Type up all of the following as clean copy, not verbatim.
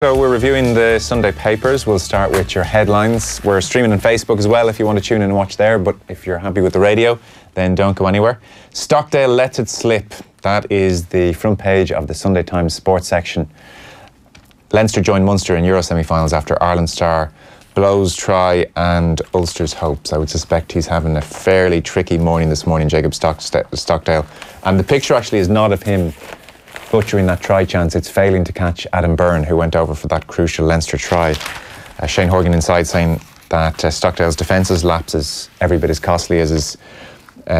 So we're reviewing the Sunday papers. We'll start with your headlines. We're streaming on Facebook as well if you want to tune in and watch there, but if you're happy with the radio, then don't go anywhere. Stockdale lets it slip. That is the front page of the Sunday Times sports section. Leinster joined Munster in Euro semi-finals after Ireland star blows try and Ulster's hopes. I would suspect he's having a fairly tricky morning this morning, Jacob Stockdale. And the picture actually is not of him butchering that try chance. It's failing to catch Adam Byrne, who went over for that crucial Leinster try. Shane Horgan inside saying that Stockdale's defences lapses every bit as costly as his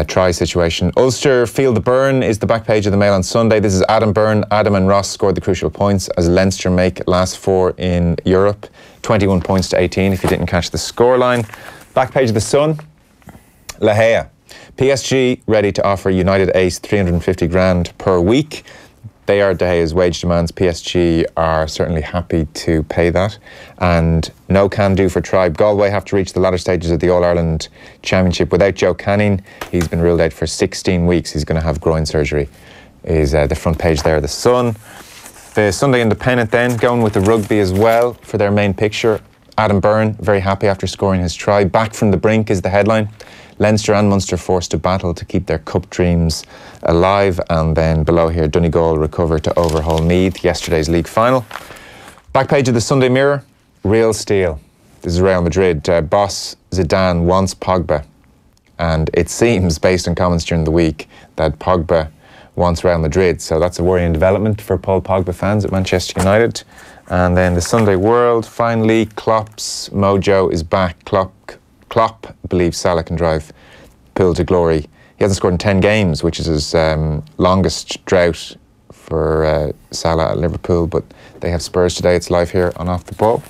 try situation. Ulster feel the Byrne is the back page of the Mail on Sunday. This is Adam Byrne. Adam and Ross scored the crucial points as Leinster make last four in Europe. 21 points to 18 if you didn't catch the scoreline. Back page of the Sun. La Gea. PSG ready to offer United ace 350 grand per week. They are De Gea's wage demands. PSG are certainly happy to pay that. And no can do for Tribe. Galway have to reach the latter stages of the All-Ireland Championship without Joe Canning. He's been ruled out for 16 weeks. He's going to have groin surgery. Is the front page there, the Sun. The Sunday Independent then, going with the Rugby as well for their main picture. Adam Byrne, very happy after scoring his try. Back from the brink is the headline. Leinster and Munster forced to battle to keep their cup dreams alive. And then below here, Donegal recover to overhaul Meath, yesterday's league final. Back page of the Sunday Mirror, real steal. This is Real Madrid. Boss Zidane wants Pogba. And it seems, based on comments during the week, that Pogba wants Real Madrid. So that's a worrying development for Paul Pogba fans at Manchester United. And then the Sunday World, finally, Klopp's mojo is back. Klopp believes Salah can drive Pool to glory. He hasn't scored in 10 games, which is his longest drought for Salah at Liverpool, but they have Spurs today. It's live here on Off the Ball.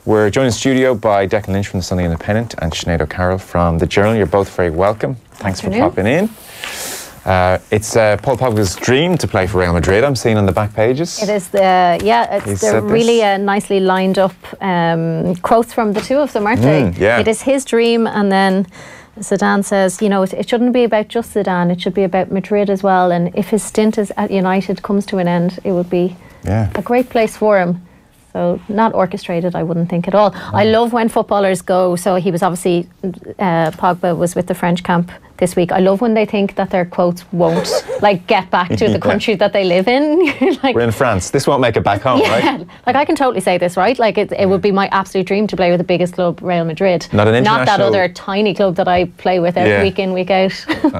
We're joined in studio by Declan Lynch from the Sunday Independent and Sinead O'Carroll from The Journal. You're both very welcome. Thanks for popping in. It's Paul Pogba's dream to play for Real Madrid, I'm seeing on the back pages. It is, they're really nicely lined up quotes from the two of them, aren't they? Yeah. It is his dream, and then Zidane says, you know, it shouldn't be about just Zidane, it should be about Madrid as well, and if his stint at United comes to an end, it would be a great place for him. So not orchestrated, I wouldn't think at all. I love when footballers go, so he was obviously, Pogba was with the French camp this week. I love when they think that their quotes won't like get back to the country that they live in. Like, we're in France, this won't make it back home, right? Like I can totally say this, right? Like it would be my absolute dream to play with the biggest club, Real Madrid. Not that other tiny club that I play with every week in, week out.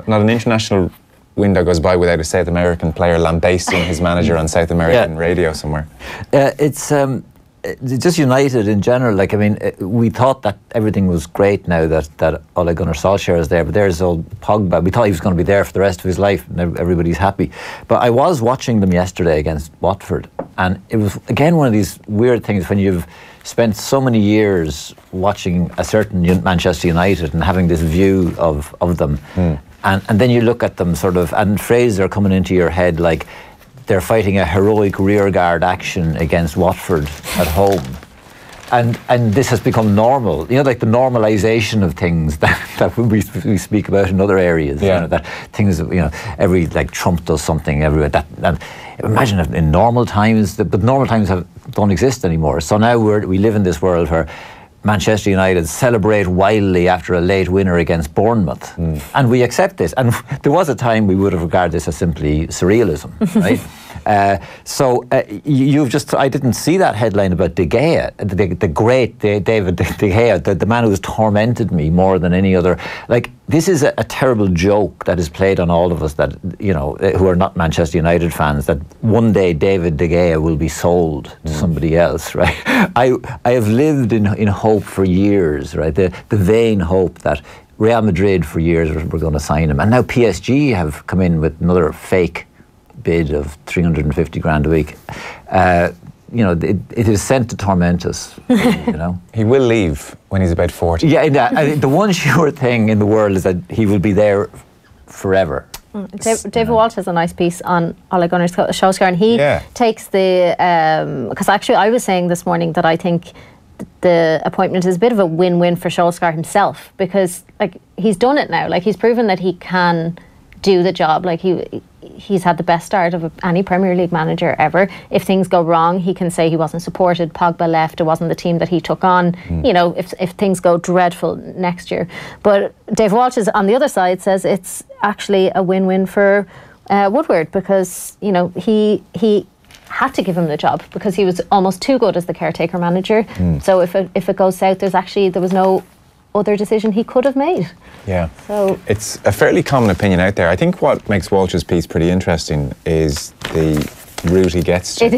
Not an international window goes by without a South American player lambasting his manager on South American radio somewhere. It's just United in general. Like, I mean, we thought that everything was great now that Ole Gunnar Solskjaer is there, but there's old Pogba. We thought he was going to be there for the rest of his life, and everybody's happy. But I was watching them yesterday against Waterford, and it was again one of these weird things when you've spent so many years watching a certain Manchester United and having this view of them. And then you look at them sort of, and phrases are coming into your head like they're fighting a heroic rearguard action against Watford at home. And this has become normal, you know, like the normalisation of things that we speak about in other areas. You know, that things, you know, every, like Trump does something everywhere. And imagine if in normal times, but normal times don't exist anymore. So now we live in this world where Manchester United celebrate wildly after a late winner against Bournemouth. And we accept this. And there was a time we would have regarded this as simply surrealism, right? I didn't see that headline about De Gea, the great David De Gea, the man who's tormented me more than any other. Like, this is a terrible joke that is played on all of us that, you know, who are not Manchester United fans, that one day David De Gea will be sold to somebody else, right? I have lived in hope for years, right? The vain hope that Real Madrid for years were going to sign him. And now PSG have come in with another fake bid of 350 grand a week. You know, it is sent to torment us, you know. He will leave when he's about 40. Yeah, the one sure thing in the world is that he will be there forever. David Walsh has a nice piece on Ole Gunnar Solskjaer, and he takes the, because actually I was saying this morning that I think the appointment is a bit of a win-win for Solskjaer himself, because like he's done it now, like he's proven that he can do the job. Like he's had the best start of any Premier League manager ever. If things go wrong, he can say he wasn't supported. Pogba left. It wasn't the team that he took on. You know, if things go dreadful next year. But Dave Walsh is on the other side, says it's actually a win-win for Woodward, because you know he had to give him the job because he was almost too good as the caretaker manager. So if it goes south, there was no other decision he could have made. Yeah. So it's a fairly common opinion out there. I think what makes Walsh's piece pretty interesting is the route he gets to.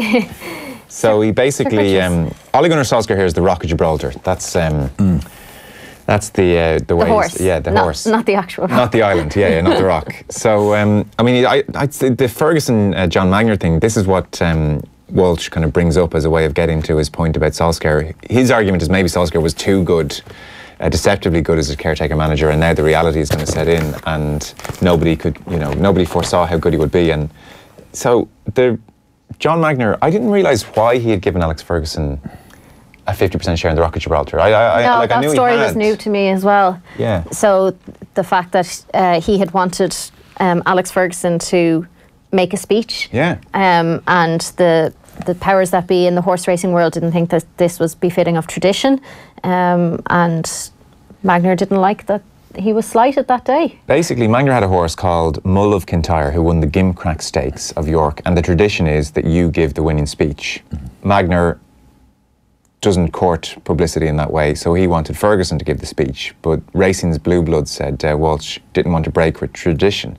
So he basically Ole Gunnar Solskjaer here is the Rock of Gibraltar. That's the way. The horse. Yeah, the horse. Not the actual rock. Not the island, yeah, not the rock. So, I mean, I'd say the Ferguson-John Magner thing, this is what Walsh kind of brings up as a way of getting to his point about Solskjaer. His argument is maybe Solskjaer was too good, deceptively good as a caretaker manager, and now the reality is going to set in, and nobody foresaw how good he would be. And so, John Magner, I didn't realise why he had given Alex Ferguson a 50% share in the Rock of Gibraltar. That story was new to me as well. Yeah. So the fact that he had wanted Alex Ferguson to make a speech. Yeah. And the powers that be in the horse racing world didn't think that this was befitting of tradition. And Magner didn't like that he was slighted that day. Basically, Magner had a horse called Mull of Kintyre who won the Gimcrack Stakes of York, and the tradition is that you give the winning speech. Magner doesn't court publicity in that way, so he wanted Ferguson to give the speech, but racing's blue blood said Walsh didn't want to break with tradition.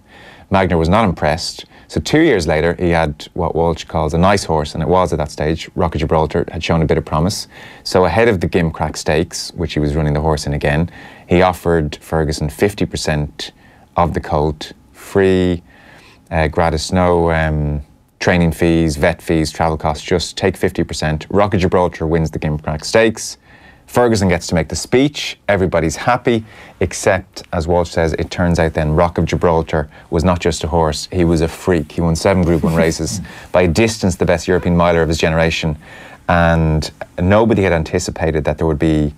Magner was not impressed, so 2 years later he had what Walsh calls a nice horse, and it was at that stage. Rock of Gibraltar had shown a bit of promise, so ahead of the Gimcrack Stakes, which he was running the horse in again, he offered Ferguson 50% of the colt, free, gratis, no training fees, vet fees, travel costs, just take 50%. Rock of Gibraltar wins the Gimcrack Stakes. Ferguson gets to make the speech. Everybody's happy, except, as Walsh says, it turns out then Rock of Gibraltar was not just a horse, he was a freak. He won 7 Group 1 races, by a distance the best European Meyler of his generation, and nobody had anticipated that there would be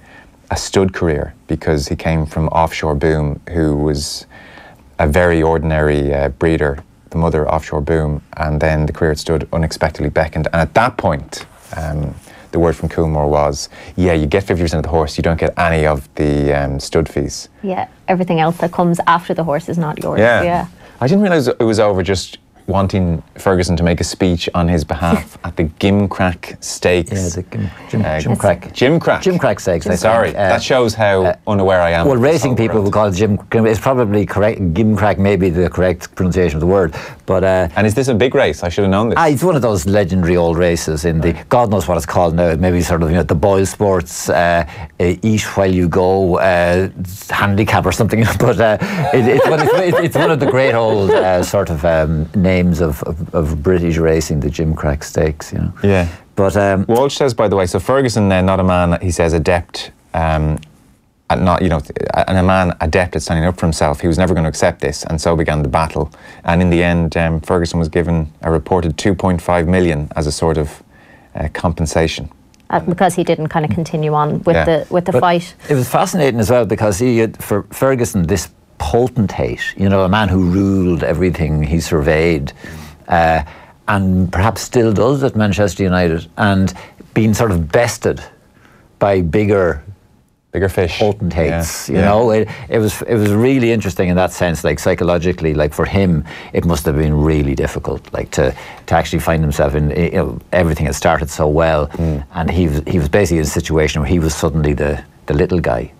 a stud career, because he came from Offshore Boom, who was a very ordinary breeder, the mother Offshore Boom, and then the career at stud unexpectedly beckoned. And at that point, the word from Coolmore was, yeah, you get 50% of the horse, you don't get any of the stud fees. Yeah, everything else that comes after the horse is not yours. Yeah. I didn't realise it was over just wanting Ferguson to make a speech on his behalf at the Gimcrack Stakes. Yeah, the Gimcrack. Gimcrack Stakes. Sorry, that shows how unaware I am. Well, racing people will call it it's probably correct. Gimcrack may be the correct pronunciation of the word. But and is this a big race? I should have known this. It's one of those legendary old races in the, God knows what it's called now, maybe sort of, the Boyle Sports, Eat While You Go handicap or something. But it's one of the great old sort of names of British racing, the Gimcrack Stakes, Yeah. But Walsh says, by the way, so Ferguson, not a man, he says, adept and a man adept at standing up for himself. He was never going to accept this, and so began the battle. And in the end, Ferguson was given a reported 2.5 million as a sort of compensation. Because he didn't kind of continue on with the fight. It was fascinating as well, because he had, for Ferguson, this potentate, a man who ruled everything, he surveyed, and perhaps still does at Manchester United, and being sort of bested by bigger fish, potentates. It was really interesting in that sense, like psychologically, like for him, it must have been really difficult, like to actually find himself in, everything had started so well, and he was basically in a situation where he was suddenly the little guy.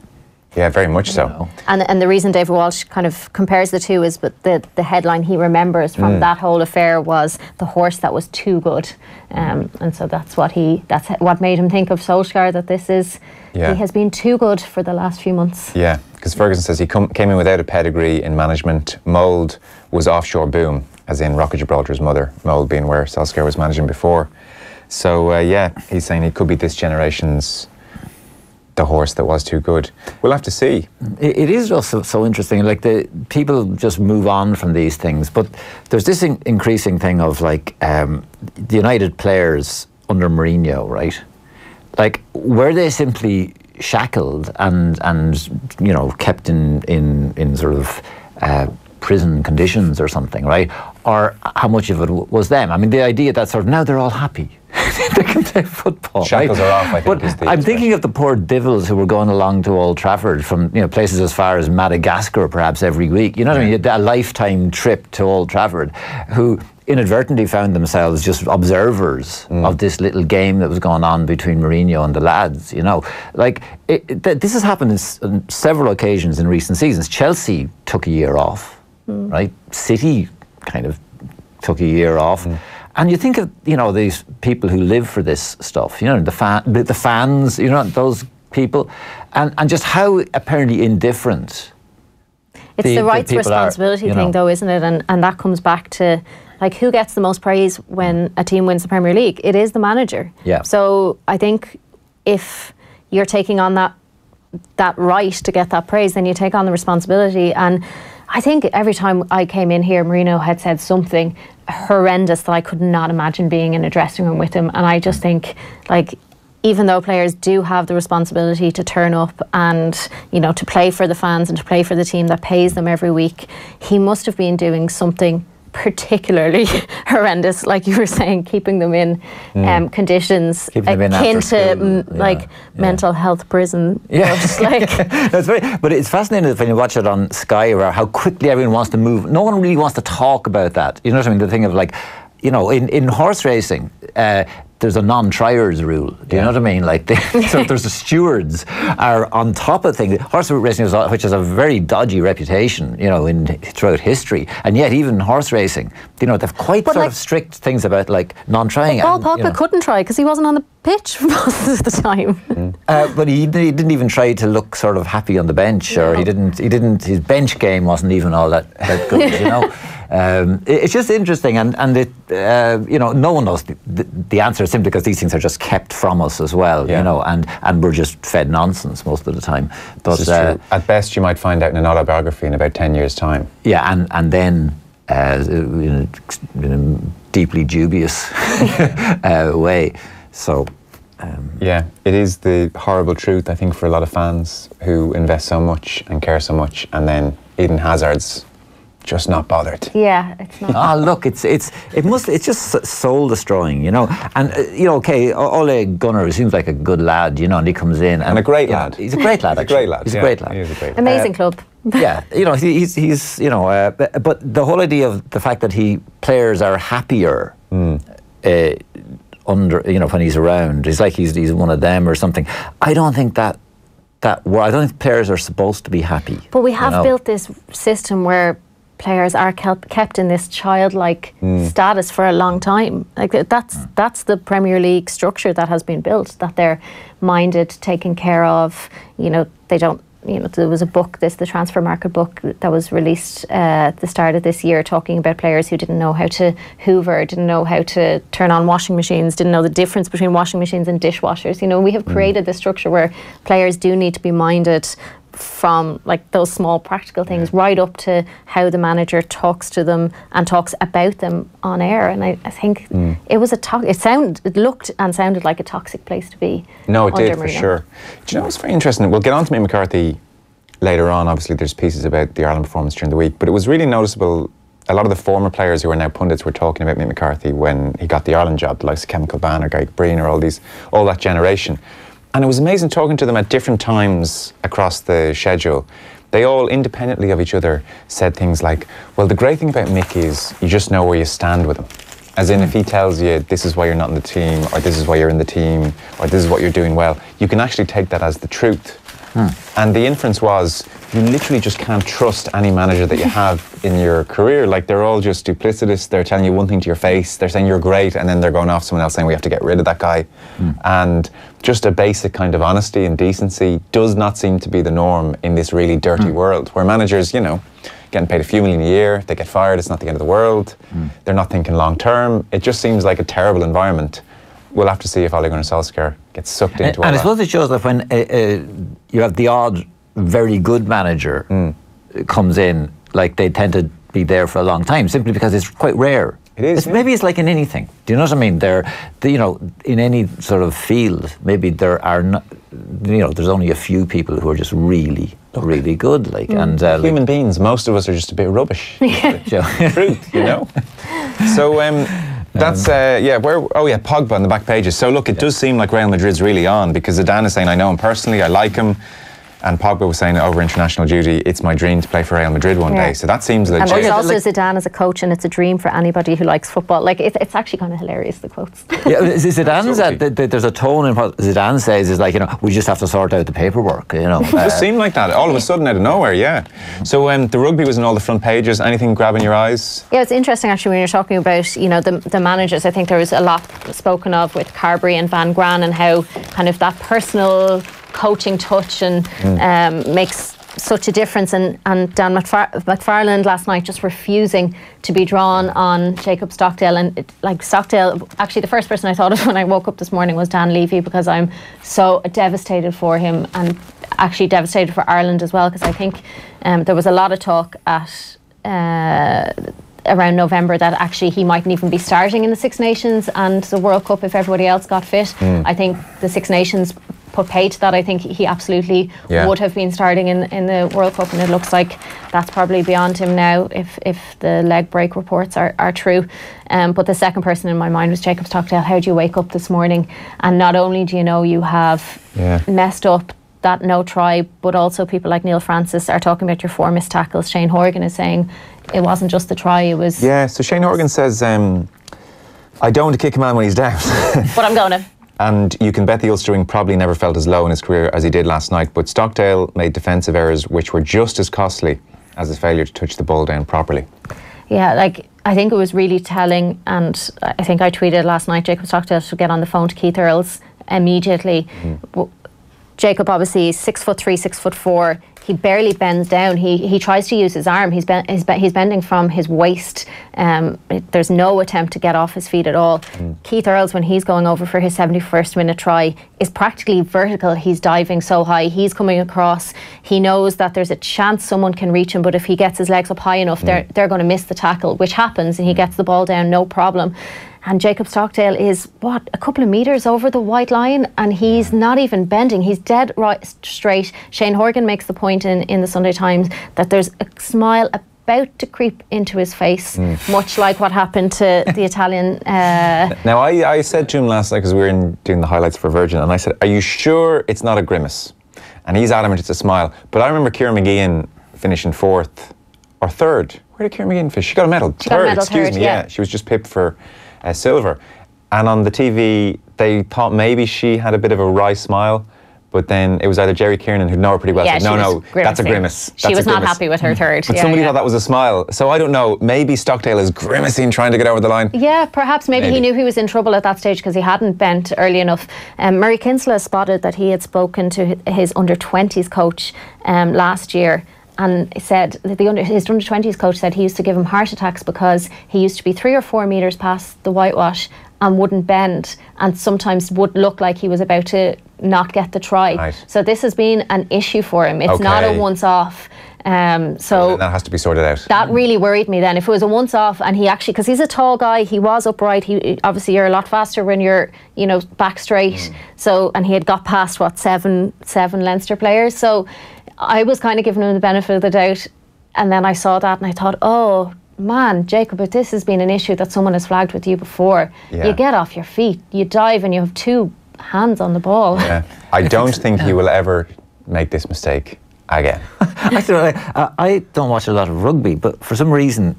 Yeah, very much so. And the reason David Walsh kind of compares the two is, but the headline he remembers from that whole affair was the horse that was too good, and so that's what made him think of Solskjaer, that this is he has been too good for the last few months. Yeah, because Ferguson says he came in without a pedigree in management. Mould was Offshore Boom, as in Rock of Gibraltar's mother. Mould being where Solskjaer was managing before. So he's saying he could be this generation's the horse that was too good. We'll have to see. It is also so interesting. Like, the people just move on from these things, but there's this increasing thing of like the United players under Mourinho, right? Like, were they simply shackled and kept in sort of prison conditions or something, right? Or how much of it was them? I mean, the idea that sort of now they're all happy. They can play football. Shackles right? are off, I think. But I'm thinking of the poor divils who were going along to Old Trafford from places as far as Madagascar, perhaps every week. You know what I mean? A lifetime trip to Old Trafford, who inadvertently found themselves just observers of this little game that was going on between Mourinho and the lads. Like this has happened on several occasions in recent seasons. Chelsea took a year off, right? City kind of took a year off. And you think of, these people who live for this stuff, the fans, those people, and just how apparently indifferent. It's the rights responsibility thing, though, isn't it? And that comes back to, like, who gets the most praise when a team wins the Premier League? It is the manager. Yeah. So I think if you're taking on that right to get that praise, then you take on the responsibility. And I think every time I came in here, Mourinho had said something horrendous that I could not imagine being in a dressing room with him. And I just think, like, even though players do have the responsibility to turn up and, to play for the fans and to play for the team that pays them every week, he must have been doing something particularly horrendous, like you were saying, keeping them in conditions akin to mental health prison. Yeah, that's right. But it's fascinating when you watch it on Sky about how quickly everyone wants to move. No one really wants to talk about that. You know what I mean? The thing of, like, in horse racing, there's a non-triers rule. Do you know what I mean? Like, so there's the stewards are on top of things. Horse racing, which has a very dodgy reputation, throughout history, and yet even horse racing, they've quite sort of strict things about, like, non-trying. Paul Pogba couldn't try because he wasn't on the pitch for most of the time. But he didn't even try to look sort of happy on the bench, or he didn't. His bench game wasn't even all that good. It's just interesting, and it, no one knows the answer, simply because these things are just kept from us as well, and we're just fed nonsense most of the time. But this is true. At best, you might find out in an autobiography in about 10 years' time. Yeah, and then in a deeply dubious way. So. Yeah, it is the horrible truth, I think, for a lot of fans who invest so much and care so much, and then Eden Hazard's just not bothered. Yeah, it's not. Look, it's just soul destroying, And okay, Ole Gunnar seems like a good lad, and he comes in and a great lad. He's a great lad. He's a great lad. He's a great lad. He is a great lad. Amazing club. Yeah, he's but the whole idea of the fact that players are happier. When he's around, it's like he's one of them or something. I don't think I don't think players are supposed to be happy. But we have built this system where players are kept in this childlike status for a long time. Like, that's the Premier League structure that has been built, that they're minded, taken care of. They don't. There was a book, the transfer market book, that was released at the start of this year, talking about players who didn't know how to hoover, didn't know how to turn on washing machines, didn't know the difference between washing machines and dishwashers. We have created this structure where players do need to be minded, from, like, those small practical things right up to how the manager talks to them and talks about them on air. And I think it was it looked and sounded like a toxic place to be. No, it did, for sure. Do you know what's very interesting? We'll get on to Mick McCarthy later on. Obviously, there's pieces about the Ireland performance during the week, but it was really noticeable. A lot of the former players who are now pundits were talking about Mick McCarthy when he got the Ireland job, the likes of Chemical Ban or Gary Breen or all that generation. And it was amazing talking to them at different times across the schedule. They all, independently of each other, said things like, well, the great thing about Mick is you just know where you stand with him. As in, if he tells you this is why you're not in the team, or this is why you're in the team, or this is what you're doing well, you can actually take that as the truth. And the inference was, you literally just can't trust any manager that you have in your career. Like, they're all just duplicitous. They're telling you one thing to your face. They're saying you're great, and then they're going off someone else saying we have to get rid of that guy. And just a basic kind of honesty and decency does not seem to be the norm in this really dirty world, where managers, getting paid a few million a year, they get fired, it's not the end of the world. They're not thinking long term. It just seems like a terrible environment. We'll have to see if Ole Gunnar Solskjaer gets sucked into all that. And I suppose it shows that when you have the odd very good manager comes in, like, they tend to be there for a long time, simply because it's quite rare It is. Maybe it's like in anything. Do you know what I mean? You know, in any sort of field, maybe there are not. You know, there's only a few people who are just really good. Like and human beings, most of us are just a bit rubbish. Truth, you know. So that's Pogba on the back pages. So look, it does seem like Real Madrid's really on, because Zidane is saying, I know him personally, I like him. And Pogba was saying over international duty, it's my dream to play for Real Madrid one day. So that seems legit. And there's also Zidane as a coach, and it's a dream for anybody who likes football. Like, it's actually kind of hilarious, the quotes. Yeah, Zidane's there's a tone in what Zidane says is like, you know, we just have to sort out the paperwork, you know. It does seem like that, all of a sudden out of nowhere, yeah. So the rugby was in all the front pages. Anything grabbing your eyes? Yeah, it's interesting actually when you're talking about, you know, the managers. I think there was a lot spoken of with Carberry and Van Gran, and how kind of that personal coaching touch and makes such a difference, and Dan McFarland last night just refusing to be drawn on Jacob Stockdale. And like Stockdale, actually the first person I thought of when I woke up this morning was Dan Levy, because I'm so devastated for him, and actually devastated for Ireland as well, because I think there was a lot of talk at around November that actually he mightn't even be starting in the Six Nations and the World Cup if everybody else got fit. I think the Six Nations put paid to that. I think he absolutely would have been starting in the World Cup, and it looks like that's probably beyond him now if the leg break reports are true. But the second person in my mind was Jacob Stockdale. How do you wake up this morning and not only do you know you have messed up that no try, but also people like Neil Francis are talking about your 4 missed tackles. Shane Horgan is saying it wasn't just the try, it was... Yeah, so Shane Horgan says, I don't want to kick a man when he's down. But I'm going to. And you can bet the Ulsterwing probably never felt as low in his career as he did last night. But Stockdale made defensive errors which were just as costly as his failure to touch the ball down properly. Yeah, like, I think it was really telling, and I think I tweeted last night, Jacob Stockdale should get on the phone to Keith Earls immediately. Jacob obviously is 6'3", 6'4". He barely bends down. He tries to use his arm. He's bending from his waist. There's no attempt to get off his feet at all. Keith Earls, when he's going over for his 71st minute try, is practically vertical. He's diving so high. He's coming across. He knows that there's a chance someone can reach him, but if he gets his legs up high enough, they're going to miss the tackle, which happens, and he gets the ball down, no problem. And Jacob Stockdale is, a couple of metres over the white line, and he's not even bending. He's dead right straight. Shane Horgan makes the point in the Sunday Times that there's a smile about to creep into his face, much like what happened to the Italian... Now, I said to him last night, because we were doing the highlights for Virgin, and I said, are you sure it's not a grimace? And he's adamant it's a smile. But I remember Ciara McGeehan finishing 4th or 3rd. Where did Ciara McGeehan finish? She got a medal. Third, excuse me, yeah. She was just pipped for... silver. And on the TV they thought maybe she had a bit of a wry smile, but then it was either Jerry Kiernan, who'd know her pretty well, said no, that's a grimace. She was not happy with her third. But somebody thought that was a smile. So I don't know, maybe Stockdale is grimacing trying to get over the line. Yeah, perhaps maybe he knew he was in trouble at that stage because he hadn't bent early enough. Murray Kinsella spotted that he had spoken to his under-20s coach last year, and said that his under-20s coach said he used to give him heart attacks because he used to be 3 or 4 metres past the whitewash and wouldn't bend, and sometimes would look like he was about to not get the try. Right. So this has been an issue for him. It's not a once-off. So that has to be sorted out. That really worried me then. If it was a once-off, and he actually, because he's a tall guy, he was upright. He obviously, you're a lot faster when you're, back straight. So, and he had got past seven Leinster players. So I was kind of giving him the benefit of the doubt, and then I saw that and I thought, oh man, Jacob, if this has been an issue that someone has flagged with you before, you get off your feet, you dive, and you have 2 hands on the ball. Yeah, I don't think he will ever make this mistake again. I don't watch a lot of rugby, but for some reason,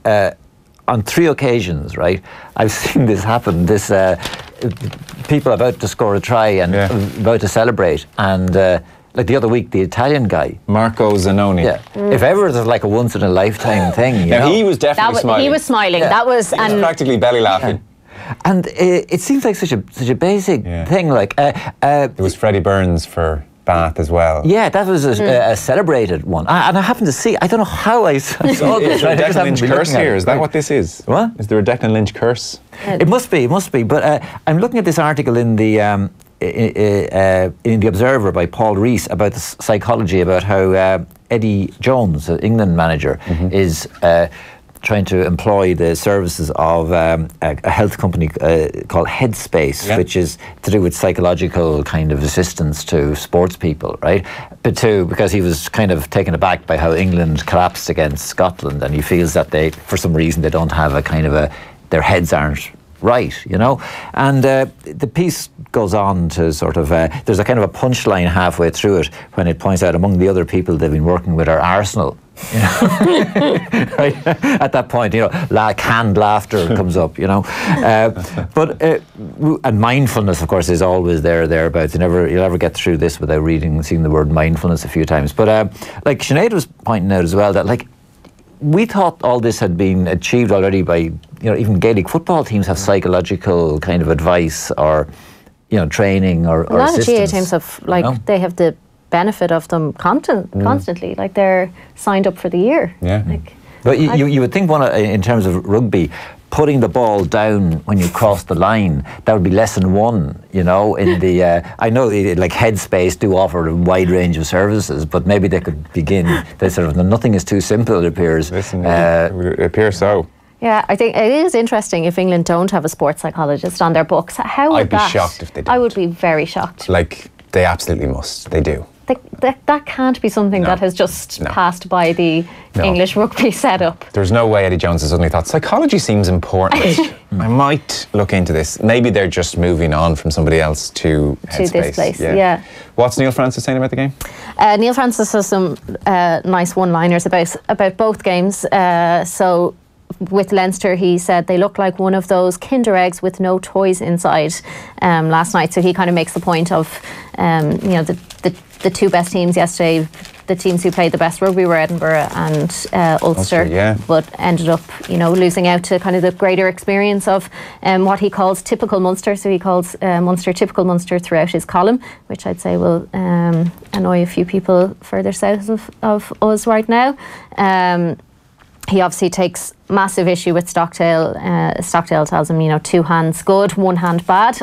on 3 occasions, right, I've seen this happen. This people about to score a try and about to celebrate, and like the other week, the Italian guy, Marco Zanoni. Yeah. If ever there's like a once in a lifetime thing, now he was definitely smiling. He was smiling. Yeah. That was, he was practically belly laughing. Yeah. And it seems like such a basic thing. Like there was Freddie Burns for Bath as well. Yeah, that was a celebrated one. And I happened to see. I don't know how I saw this. Is there a Declan Lynch curse here? Is that what this is? What? Is there a Declan Lynch curse? It must be. But I'm looking at this article in the Observer by Paul Rees about the psychology about how Eddie Jones, the England manager, is trying to employ the services of a health company called Headspace, which is to do with psychological kind of assistance to sports people, right? But because he was kind of taken aback by how England collapsed against Scotland, and he feels that for some reason, they don't have a kind of their heads aren't right, you know. And the piece goes on to sort of, there's a kind of a punchline halfway through it when it points out among the other people they've been working with are Arsenal. You know? Right? At that point, you know, canned laughter comes up, you know. And mindfulness, of course, is always thereabouts. You'll never get through this without seeing the word mindfulness a few times. But like Sinead was pointing out as well, that like we thought all this had been achieved already by, you know, even Gaelic football teams have psychological kind of advice or, you know, training or assistance. A lot of GA teams have, like, you know? They have the benefit of them constantly, like they're signed up for the year. Yeah. Like, but you would think in terms of rugby, putting the ball down when you cross the line, that would be lesson one, you know, in the, I know like Headspace do offer a wide range of services, but maybe they could begin, they sort of, nothing is too simple, it appears. Listen, it appears so. Yeah, I think it is interesting if England don't have a sports psychologist on their books. How would I'd be shocked if they didn't. I would be very shocked. Like, they absolutely must. They do. That can't be something that has just passed by the English rugby setup. There's no way Eddie Jones has suddenly thought, psychology seems important. I might look into this. Maybe they're just moving on from somebody else to Headspace. This place, yeah. What's Neil Francis saying about the game? Neil Francis has some nice one-liners about both games. So with Leinster, he said they look like one of those Kinder eggs with no toys inside last night. So he kind of makes the point of, you know, the two best teams yesterday, the teams who played the best rugby were Edinburgh and Ulster, but ended up, you know, losing out to kind of the greater experience of what he calls typical Munster. So he calls Munster typical Munster throughout his column, which I'd say will annoy a few people further south of us right now. He obviously takes massive issue with Stockdale. Stockdale tells him, you know, 2 hands good, 1 hand bad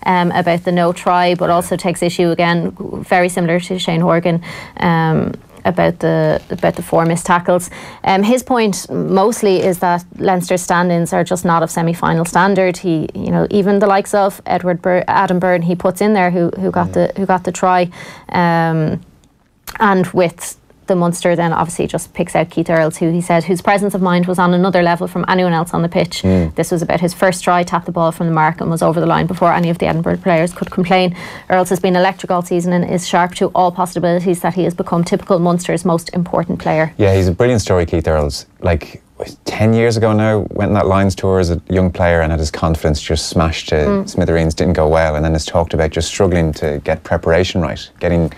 about the no try, but also takes issue again, very similar to Shane Horgan, about the 4 missed tackles. His point mostly is that Leinster's stand-ins are just not of semi-final standard. He, you know, even the likes of Adam Byrne, he puts in there who got the try, and with the Munster then obviously just picks out Keith Earls, who he said whose presence of mind was on another level from anyone else on the pitch. This was about his first try, tapped the ball from the mark and was over the line before any of the Edinburgh players could complain. Earls has been electric all season and is sharp to all possibilities that he has become typical Munster's most important player. Yeah, he's a brilliant story, Keith Earls. Like 10 years ago now, went on that Lions tour as a young player and had his confidence just smashed to smithereens, didn't go well, and then has talked about just struggling to get preparation right, getting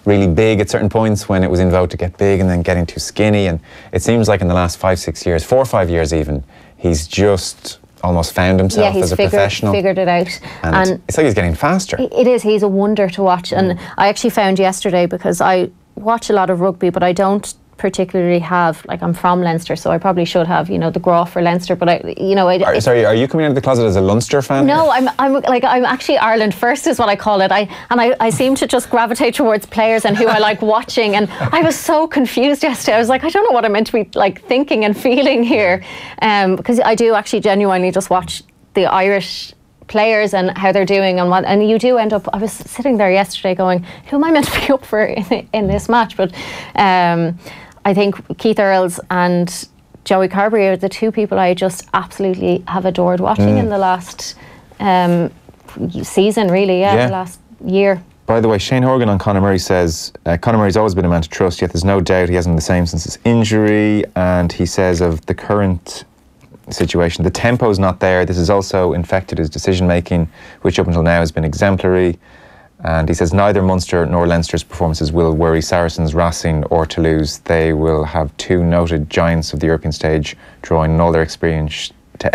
really big at certain points when it was in vogue to get big and then getting too skinny. And it seems like in the last 5-6 years, 4 or 5 years even, he's just almost found himself as a professional. Figured it out. And it's like he's getting faster. It is. He's a wonder to watch. And I actually found yesterday, because I watch a lot of rugby, but I don't particularly have, like, I'm from Leinster, so I probably should have, you know, the graw for Leinster, but I, you know, sorry, are you coming out of the closet as a Leinster fan? No, I'm actually Ireland first is what I call it. I seem to just gravitate towards players and who I like watching, and I was so confused yesterday. I was like, I don't know what I'm meant to be like thinking and feeling here, because I do actually genuinely just watch the Irish players and how they're doing and you do end up, I was sitting there yesterday going, who am I meant to be up for in this match? But I think Keith Earls and Joey Carberry are the 2 people I just absolutely have adored watching in the last season, really, the last year. By the way, Shane Horgan on Conor Murray says, Conor Murray's always been a man to trust, yet there's no doubt he hasn't been the same since his injury. And he says of the current situation, the tempo's not there. This has also infected his decision-making, which up until now has been exemplary. And he says neither Munster nor Leinster's performances will worry Saracens, Racing or Toulouse. They will have 2 noted giants of the European stage drawing on all their experience to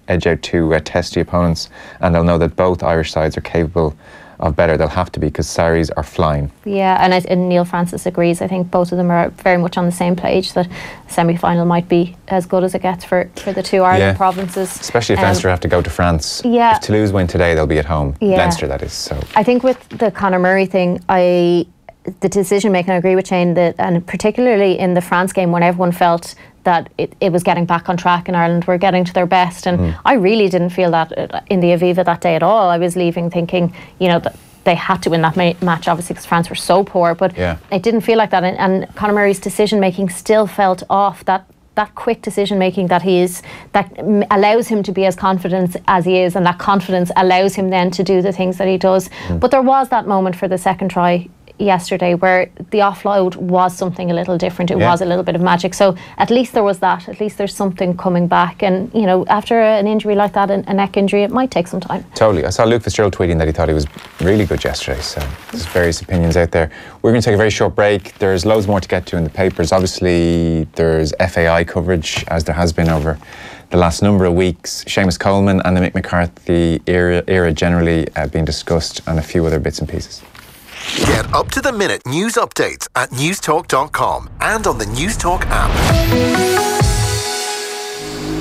edge out 2 testy opponents, and they'll know that both Irish sides are capable of better. They'll have to be, because Saris are flying. Yeah, and Neil Francis agrees. I think both of them are very much on the same page, that semi-final might be as good as it gets for the 2 Ireland provinces. Especially if Leinster have to go to France. If Toulouse win today, they'll be at home. Leinster, that is. So I think with the Conor Murray thing, the decision making, I agree with Shane, and particularly in the France game when everyone felt that it was getting back on track and Ireland were getting to their best. And I really didn't feel that in the Aviva that day at all. I was leaving thinking, you know, that they had to win that match, obviously, because France were so poor. But it didn't feel like that. And Conor Murray's decision-making still felt off. That quick decision-making that allows him to be as confident as he is, and that confidence allows him then to do the things that he does. But there was that moment for the second try yesterday where the offload was something a little different. It was a little bit of magic. So at least there was that. At least there's something coming back. And, you know, after an injury like that, a neck injury, it might take some time. Totally. I saw Luke Fitzgerald tweeting that he thought he was really good yesterday. So there's various opinions out there. We're going to take a very short break. There's loads more to get to in the papers. Obviously, there's FAI coverage, as there has been over the last number of weeks. Seamus Coleman and the Mick McCarthy era generally being discussed, and a few other bits and pieces. Get up-to-the-minute news updates at newstalk.com and on the Newstalk app.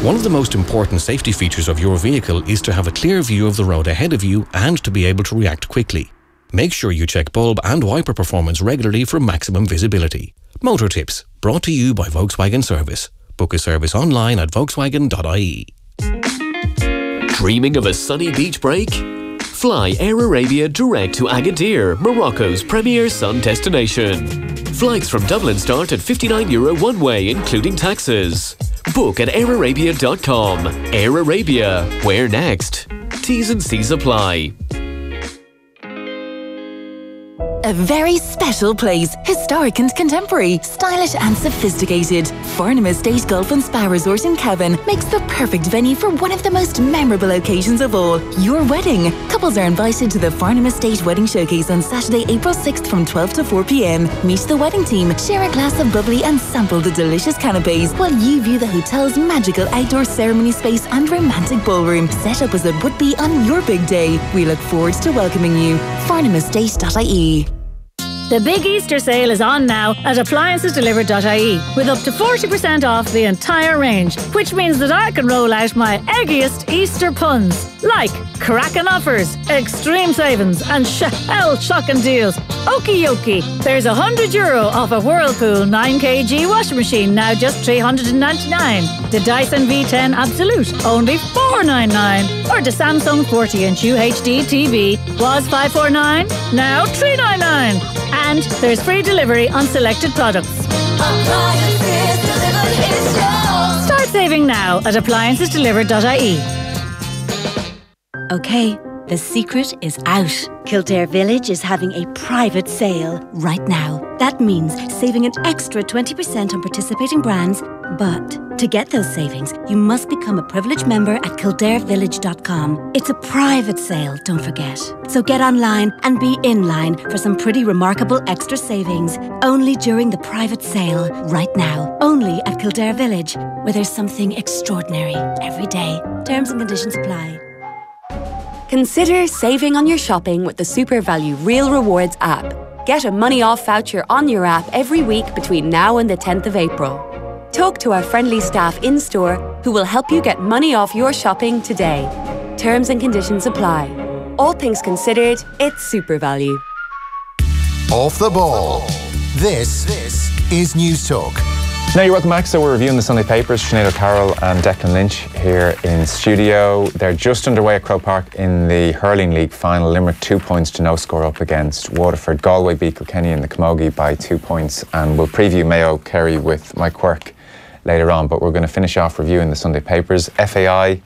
One of the most important safety features of your vehicle is to have a clear view of the road ahead of you and to be able to react quickly. Make sure you check bulb and wiper performance regularly for maximum visibility. Motor tips, brought to you by Volkswagen Service. Book a service online at volkswagen.ie. Dreaming of a sunny beach break? Fly Air Arabia direct to Agadir, Morocco's premier sun destination. Flights from Dublin start at €59 one way, including taxes. Book at airarabia.com. Air Arabia, where next? T's and C's apply. A very special place, historic and contemporary, stylish and sophisticated. Farnham Estate Golf and Spa Resort in Cavan makes the perfect venue for one of the most memorable occasions of all, your wedding. Couples are invited to the Farnham Estate Wedding Showcase on Saturday, April 6th from 12 to 4 p.m. Meet the wedding team, share a glass of bubbly and sample the delicious canapes while you view the hotel's magical outdoor ceremony space and romantic ballroom, set up as it would be on your big day. We look forward to welcoming you. FarnhamEstate.ie. The big Easter sale is on now at appliancesdelivered.ie with up to 40% off the entire range, which means that I can roll out my eggiest Easter puns, like cracking offers, extreme savings and shocking deals. Okie dokie, there's €100 off a Whirlpool 9kg washing machine, now just $399. The Dyson V10 Absolute, only $499. Or the Samsung 40-inch UHD TV was $549, now $399. And there's free delivery on selected products. Start saving now at appliancesdelivered.ie. Okay, the secret is out. Kildare Village is having a private sale right now. That means saving an extra 20% on participating brands. But to get those savings, you must become a privileged member at kildarevillage.com. It's a private sale, don't forget. So get online and be in line for some pretty remarkable extra savings. Only during the private sale right now. Only at Kildare Village, where there's something extraordinary every day. Terms and conditions apply. Consider saving on your shopping with the Super Value Real Rewards app. Get a money off voucher on your app every week between now and the 10th of April. Talk to our friendly staff in-store who will help you get money off your shopping today. Terms and conditions apply. All things considered, it's Super Value. Off the ball. This is News Talk. Now you're welcome back. So we're reviewing the Sunday papers. Sinead O'Carroll and Declan Lynch here in studio. They're just underway at Croke Park in the Hurling League final. Limerick 2 points to no score up against Waterford. Galway beat Kilkenny in the Camogie by 2 points, and we'll preview Mayo Kerry with Mike Quirk later on. But we're going to finish off reviewing the Sunday papers. FAI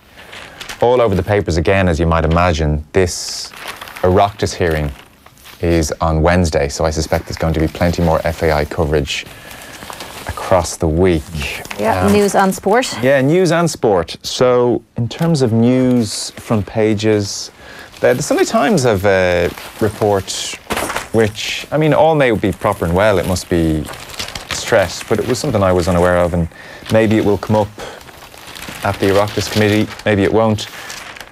all over the papers again, as you might imagine. This Oireachtas hearing is on Wednesday, so I suspect there's going to be plenty more FAI coverage across the week. Yeah, news and sport. Yeah, news and sport. So in terms of news front pages, the Sunday Times have a report which, I mean, all may be proper and well, it must be stressed, but it was something I was unaware of, and maybe it will come up at the Oireachtas committee, maybe it won't.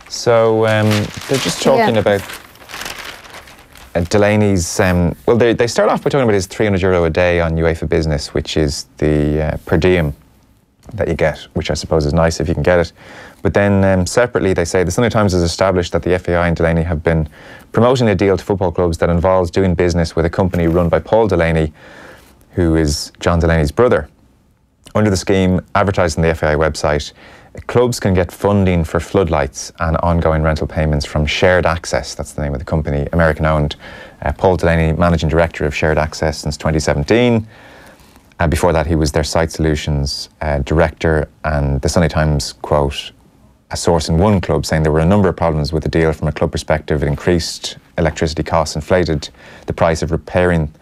So they're just talking about Delaney's, well, they start off by talking about his €300 a day on UEFA Business, which is the per diem that you get, which I suppose is nice if you can get it. But then separately, they say the Sunday Times has established that the FAI and Delaney have been promoting a deal to football clubs that involves doing business with a company run by Paul Delaney, who is John Delaney's brother. Under the scheme advertised on the FAI website, clubs can get funding for floodlights and ongoing rental payments from Shared Access. That's the name of the company, American-owned. Paul Delaney, Managing Director of Shared Access since 2017. Before that, he was their Site Solutions Director, and the Sunday Times quote a source in one club saying there were a number of problems with the deal from a club perspective. It increased electricity costs, inflated the price of repairing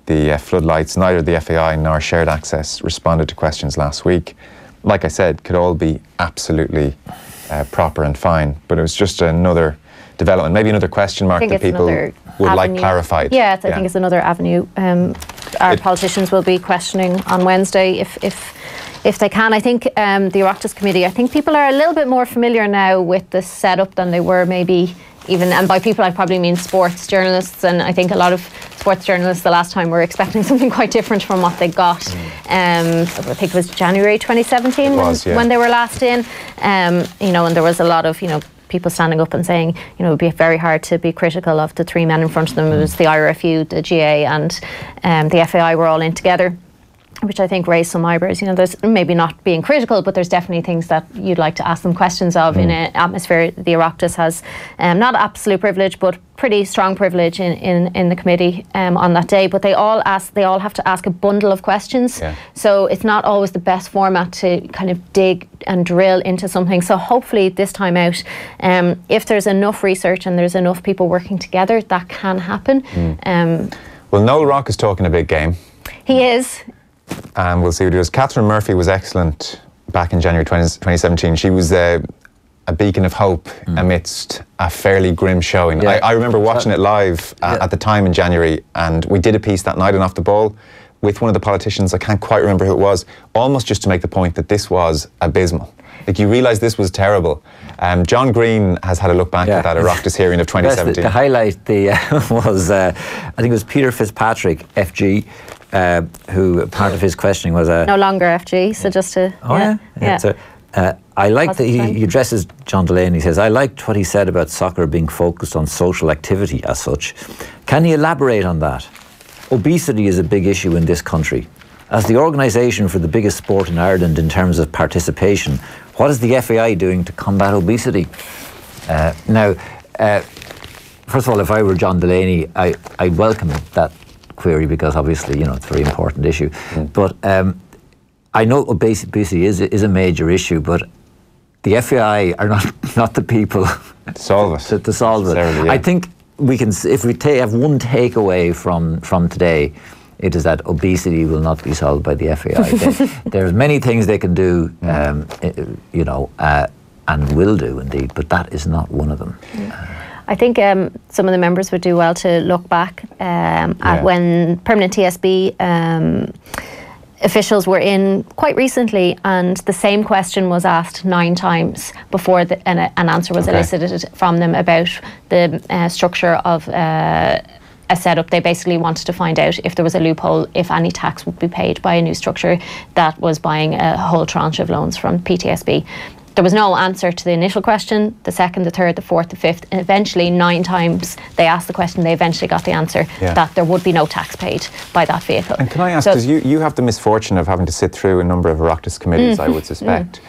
the floodlights. Neither the FAI nor Shared Access responded to questions last week. Like I said, could all be absolutely proper and fine, but it was just another development, maybe another question mark that people would like clarified. Yeah, I think it's another avenue. Our politicians will be questioning on Wednesday if they can. I think the Oireachtas Committee, I think people are a little bit more familiar now with the setup than they were maybe even, and by people I probably mean sports journalists, and I think a lot of sports journalists the last time were expecting something quite different from what they got. I think it was January 2017 when they were last in, you know, and there was a lot of, you know, people standing up and saying, you know, it would be very hard to be critical of the three men in front of them. It was the IRFU, the GA and the FAI were all in together, which I think raised some eyebrows. You know, there's maybe not being critical, but there's definitely things that you'd like to ask them questions of in an atmosphere. The Oireachtas has not absolute privilege, but pretty strong privilege in the committee on that day. But they all have to ask a bundle of questions. Yeah. So it's not always the best format to kind of dig and drill into something. So hopefully this time out, if there's enough research and there's enough people working together, that can happen. Well, Noel Rock is talking a big game. He is. And we'll see what he does. Catherine Murphy was excellent back in January 2017. She was a beacon of hope amidst a fairly grim showing. Yeah. I remember watching it live at the time in January, and we did a piece that night on Off the Ball with one of the politicians. I can't quite remember who it was, almost just to make the point that this was abysmal. Like, you realise this was terrible. John Green has had a look back at that Oireachtas hearing of 2017. The highlight was, I think it was Peter Fitzpatrick, FG, who part of his questioning was no longer FG, so just to So, I liked that he addresses John Delaney. He says, I liked what he said about soccer being focused on social activity as such. Can you elaborate on that? Obesity is a big issue in this country. As the organisation for the biggest sport in Ireland in terms of participation, what is the FAI doing to combat obesity? Now, first of all, if I were John Delaney, I'd welcome that query, because obviously, you know, it's a very important issue. But I know obesity is a major issue, but the FAI are not the people to solve it. to solve it. Yeah. I think we can, if we have one takeaway from today, it is that obesity will not be solved by the FAI. There's many things they can do, you know, and will do indeed, but that is not one of them. I think some of the members would do well to look back at when permanent TSB officials were in quite recently, and the same question was asked 9 times before an answer was elicited from them about the structure of a setup. They basically wanted to find out if there was a loophole, if any tax would be paid by a new structure that was buying a whole tranche of loans from PTSB. There was no answer to the initial question, the second, the third, the fourth, the fifth, and eventually 9 times they asked the question, they eventually got the answer that there would be no tax paid by that vehicle. And can I ask, because you have the misfortune of having to sit through a number of Oireachtas committees, I would suspect.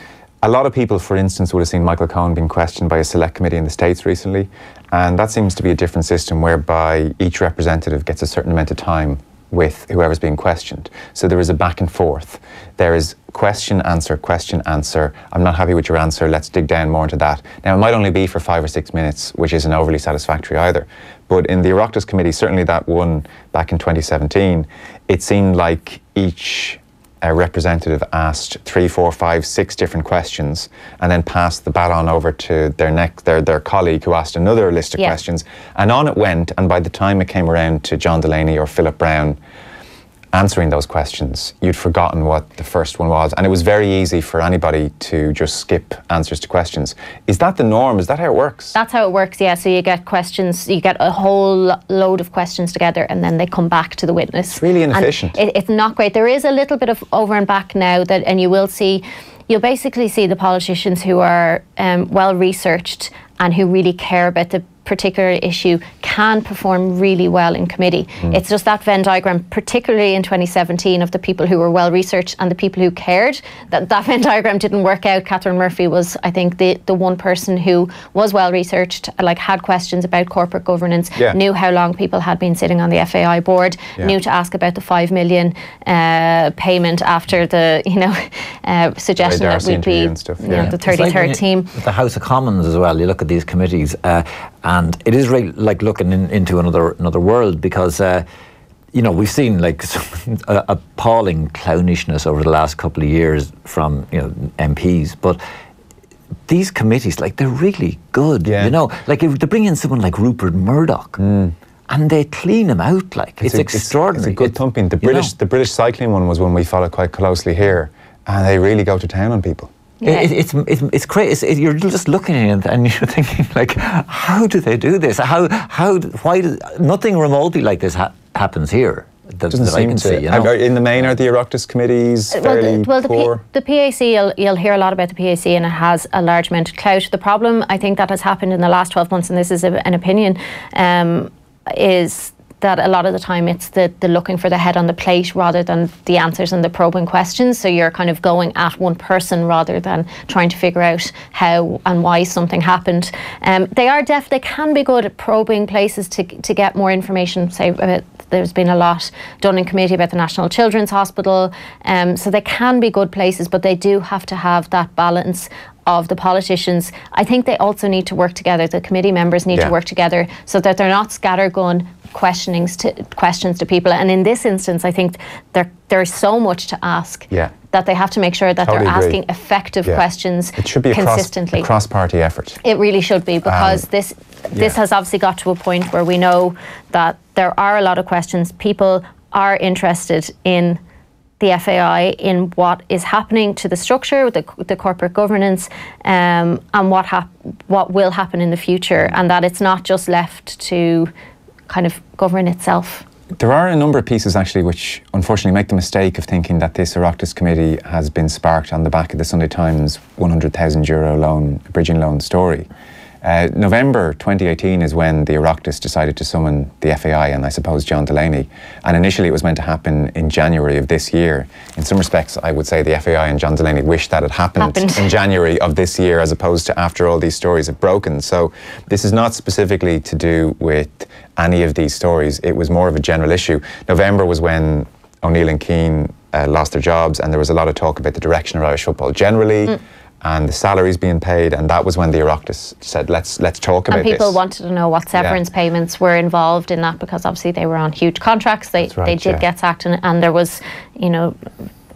A lot of people, for instance, would have seen Michael Cohen being questioned by a select committee in the States recently, and that seems to be a different system whereby each representative gets a certain amount of time with whoever's being questioned. So there is a back and forth. There is question, answer, I'm not happy with your answer, let's dig down more into that. Now, it might only be for 5 or 6 minutes, which isn't overly satisfactory either. But in the Oireachtas committee, certainly that one back in 2017, it seemed like each representative asked 3, 4, 5, 6 different questions and then passed the baton over to their colleague who asked another list of questions, and on it went. And by the time it came around to John Delaney or Philip Brown answering those questions, you'd forgotten what the first one was, and it was very easy for anybody to just skip answers to questions. Is that the norm? Is that how it works? That's how it works, yeah. So you get questions, you get a whole load of questions together, and then they come back to the witness. It's really inefficient. It's not great. There is a little bit of over and back now, and you'll basically see the politicians who are well researched and who really care about the particular issue can perform really well in committee. It's just that Venn diagram, particularly in 2017, of the people who were well researched and the people who cared, that Venn diagram didn't work out. Catherine Murphy was, I think, the one person who was well researched, like had questions about corporate governance, knew how long people had been sitting on the FAI board, knew to ask about the 5 million payment after the suggestion that we'd be the 33rd team. The House of Commons as well, you look at these committees and it is really like looking into another world, because we've seen like appalling clownishness over the last couple of years from MPs, but these committees, like, they're really good. Like if they bring in someone like Rupert Murdoch and they clean him out, like it's extraordinary. It's a good thumping. The British cycling one was one we followed quite closely here, and they really go to town on people. It's crazy. You're just looking at it and you're thinking, like, how do they do this? Why nothing remotely like this happens here? Doesn't seem to. In the main, are the Oireachtas committees fairly poor? The PAC, you'll hear a lot about the PAC, and it has a large amount of clout. The problem, I think, that has happened in the last 12 months, and this is an opinion, is that a lot of the time it's the looking for the head on the plate rather than the answers and the probing questions. So you're kind of going at one person rather than trying to figure out how and why something happened. They can be good at probing places to get more information. Say there's been a lot done in committee about the National Children's Hospital. So they can be good places, but they do have to have that balance of the politicians. I think they also need to work together. The committee members need to work together so that they're not scattergun questions to people. And in this instance, I think there's so much to ask that they have to make sure that they're asking effective questions consistently. It should be a cross-party effort. It really should be, because this has obviously got to a point where we know that there are a lot of questions. People are interested in the FAI, in what is happening to the structure, the corporate governance, and what will happen in the future, and that it's not just left to kind of govern itself. There are a number of pieces actually which unfortunately make the mistake of thinking that this Oireachtas committee has been sparked on the back of the Sunday Times €100,000 bridging loan story. November 2018 is when the Oireachtas decided to summon the FAI and I suppose John Delaney, and initially it was meant to happen in January of this year. In some respects, I would say the FAI and John Delaney wish that it happened in January of this year, as opposed to after all these stories have broken. So this is not specifically to do with any of these stories. It was more of a general issue. November was when O'Neill and Keane lost their jobs, and there was a lot of talk about the direction of Irish football generally. And the salaries being paid, and that was when the Oireachtas said, let's talk about this. And people wanted to know what severance payments were involved in that, because obviously they were on huge contracts. They did get sacked, and there was,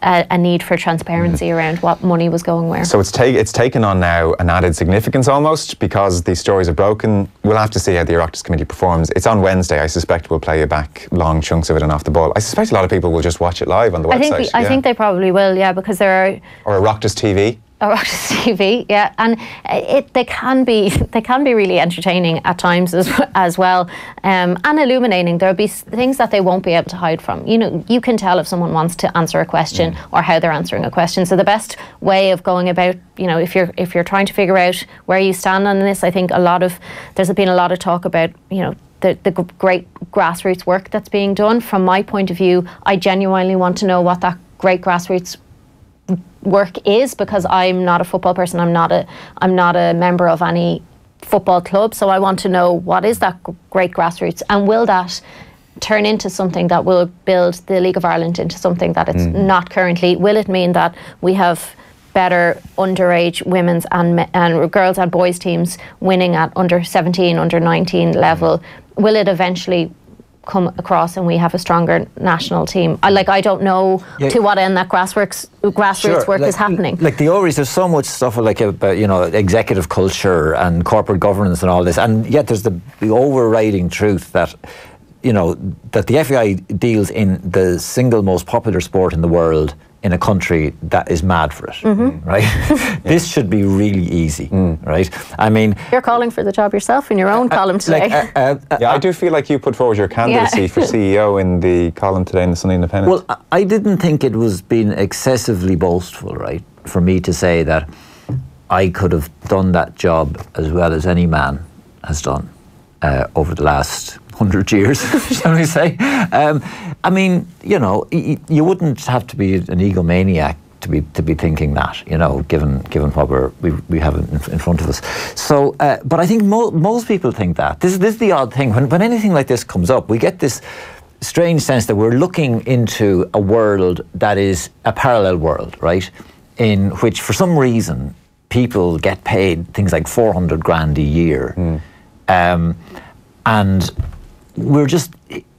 a need for transparency around what money was going where. So it's taken on now an added significance almost, because these stories are broken. We'll have to see how the Oireachtas committee performs. It's on Wednesday. I suspect we'll play you back long chunks of it and off the ball. I suspect a lot of people will just watch it live on the website. I think they probably will, because there are... Or Oireachtas TV. Oireachtas TV, and they can be really entertaining at times as well, and illuminating. There'll be things that they won't be able to hide from. You can tell if someone wants to answer a question or how they're answering a question. So the best way of going about, if you're trying to figure out where you stand on this, I think there's been a lot of talk about, the great grassroots work that's being done. From my point of view, I genuinely want to know what that great grassroots work is, because I'm not a football person. I'm not a member of any football club. So I want to know, what is that great grassroots, and will that turn into something that will build the League of Ireland into something that it's not currently? Will it mean that we have better underage women's and girls and boys teams winning at under 17, under 19 level? Will it eventually come across and we have a stronger national team? I don't know to what end that grassroots work is happening. Like the Ories, there's so much stuff about executive culture and corporate governance and all this, and yet there's the overriding truth that that the FAI deals in the single most popular sport in the world, in a country that is mad for it, right? This should be really easy, right? I mean... You're calling for the job yourself in your own column today. I do feel like you put forward your candidacy for CEO in the column today in the Sunday Independent. Well, I didn't think it was being excessively boastful, right, for me to say that I could have done that job as well as any man has done. over the last 100 years, shall we say. I mean, you know, you wouldn't have to be an egomaniac to be thinking that, you know, given what we have in front of us. So, but I think most people think that. This is the odd thing. When anything like this comes up, we get this strange sense that we're looking into a world that is a parallel world, right? In which, for some reason, people get paid things like 400 grand a year. And we're just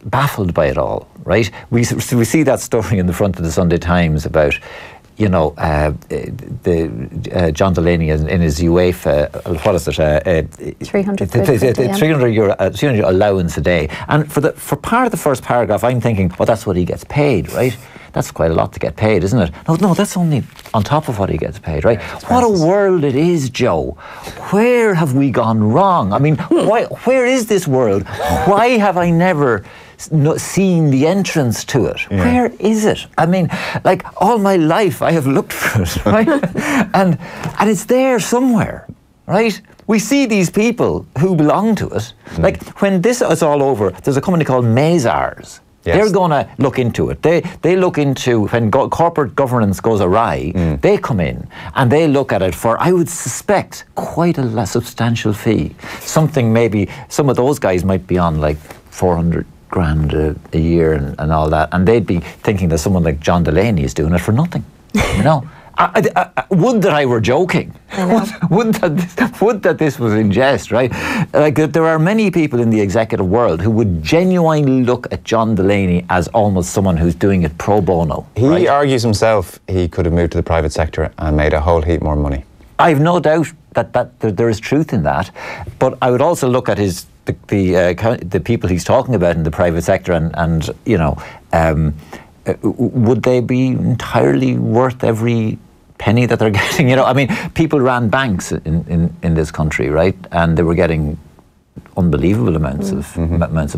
baffled by it all, right? We see that story in the front of the Sunday Times about, you know, John Delaney in his UEFA, what is it? 300 euro allowance a day. And for part of the first paragraph, I'm thinking, well, that's what he gets paid, right? That's quite a lot to get paid, isn't it? No, that's only on top of what he gets paid, right? What a world it is, Joe. Where have we gone wrong? I mean, where is this world? Why have I never seen the entrance to it? Yeah. Where is it? I mean, like, all my life I have looked for it, right? and it's there somewhere, right? We see these people who belong to it. Like, when this is all over, there's a company called Meyler. Yes. They're going to look into it. They look into when corporate governance goes awry. They come in and they look at it for, I would suspect, quite a substantial fee. Something maybe some of those guys might be on like 400 grand a year and all that, and they'd be thinking that someone like John Delaney is doing it for nothing. You know. Would that I were joking. Would that this was in jest, right? Like, there are many people in the executive world who would genuinely look at John Delaney as almost someone who's doing it pro bono. He argues himself he could have moved to the private sector and made a whole heap more money. I've no doubt that there is truth in that, but I would also look at the people he's talking about in the private sector and you know, would they be entirely worth every penny that they're getting? You know, I mean, people ran banks in this country, right? And they were getting unbelievable amounts of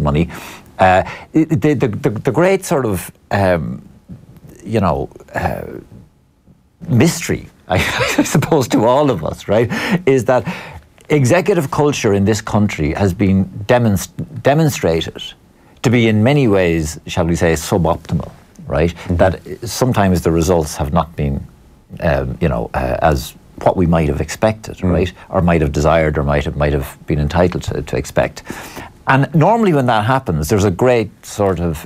money. The great sort of you know, mystery, I suppose, to all of us, right, is that executive culture in this country has been demonstrated to be in many ways, shall we say, suboptimal. Right, that sometimes the results have not been, you know, as what we might have expected, right, or might have desired, or might have been entitled to expect. And normally, when that happens, there's a great sort of,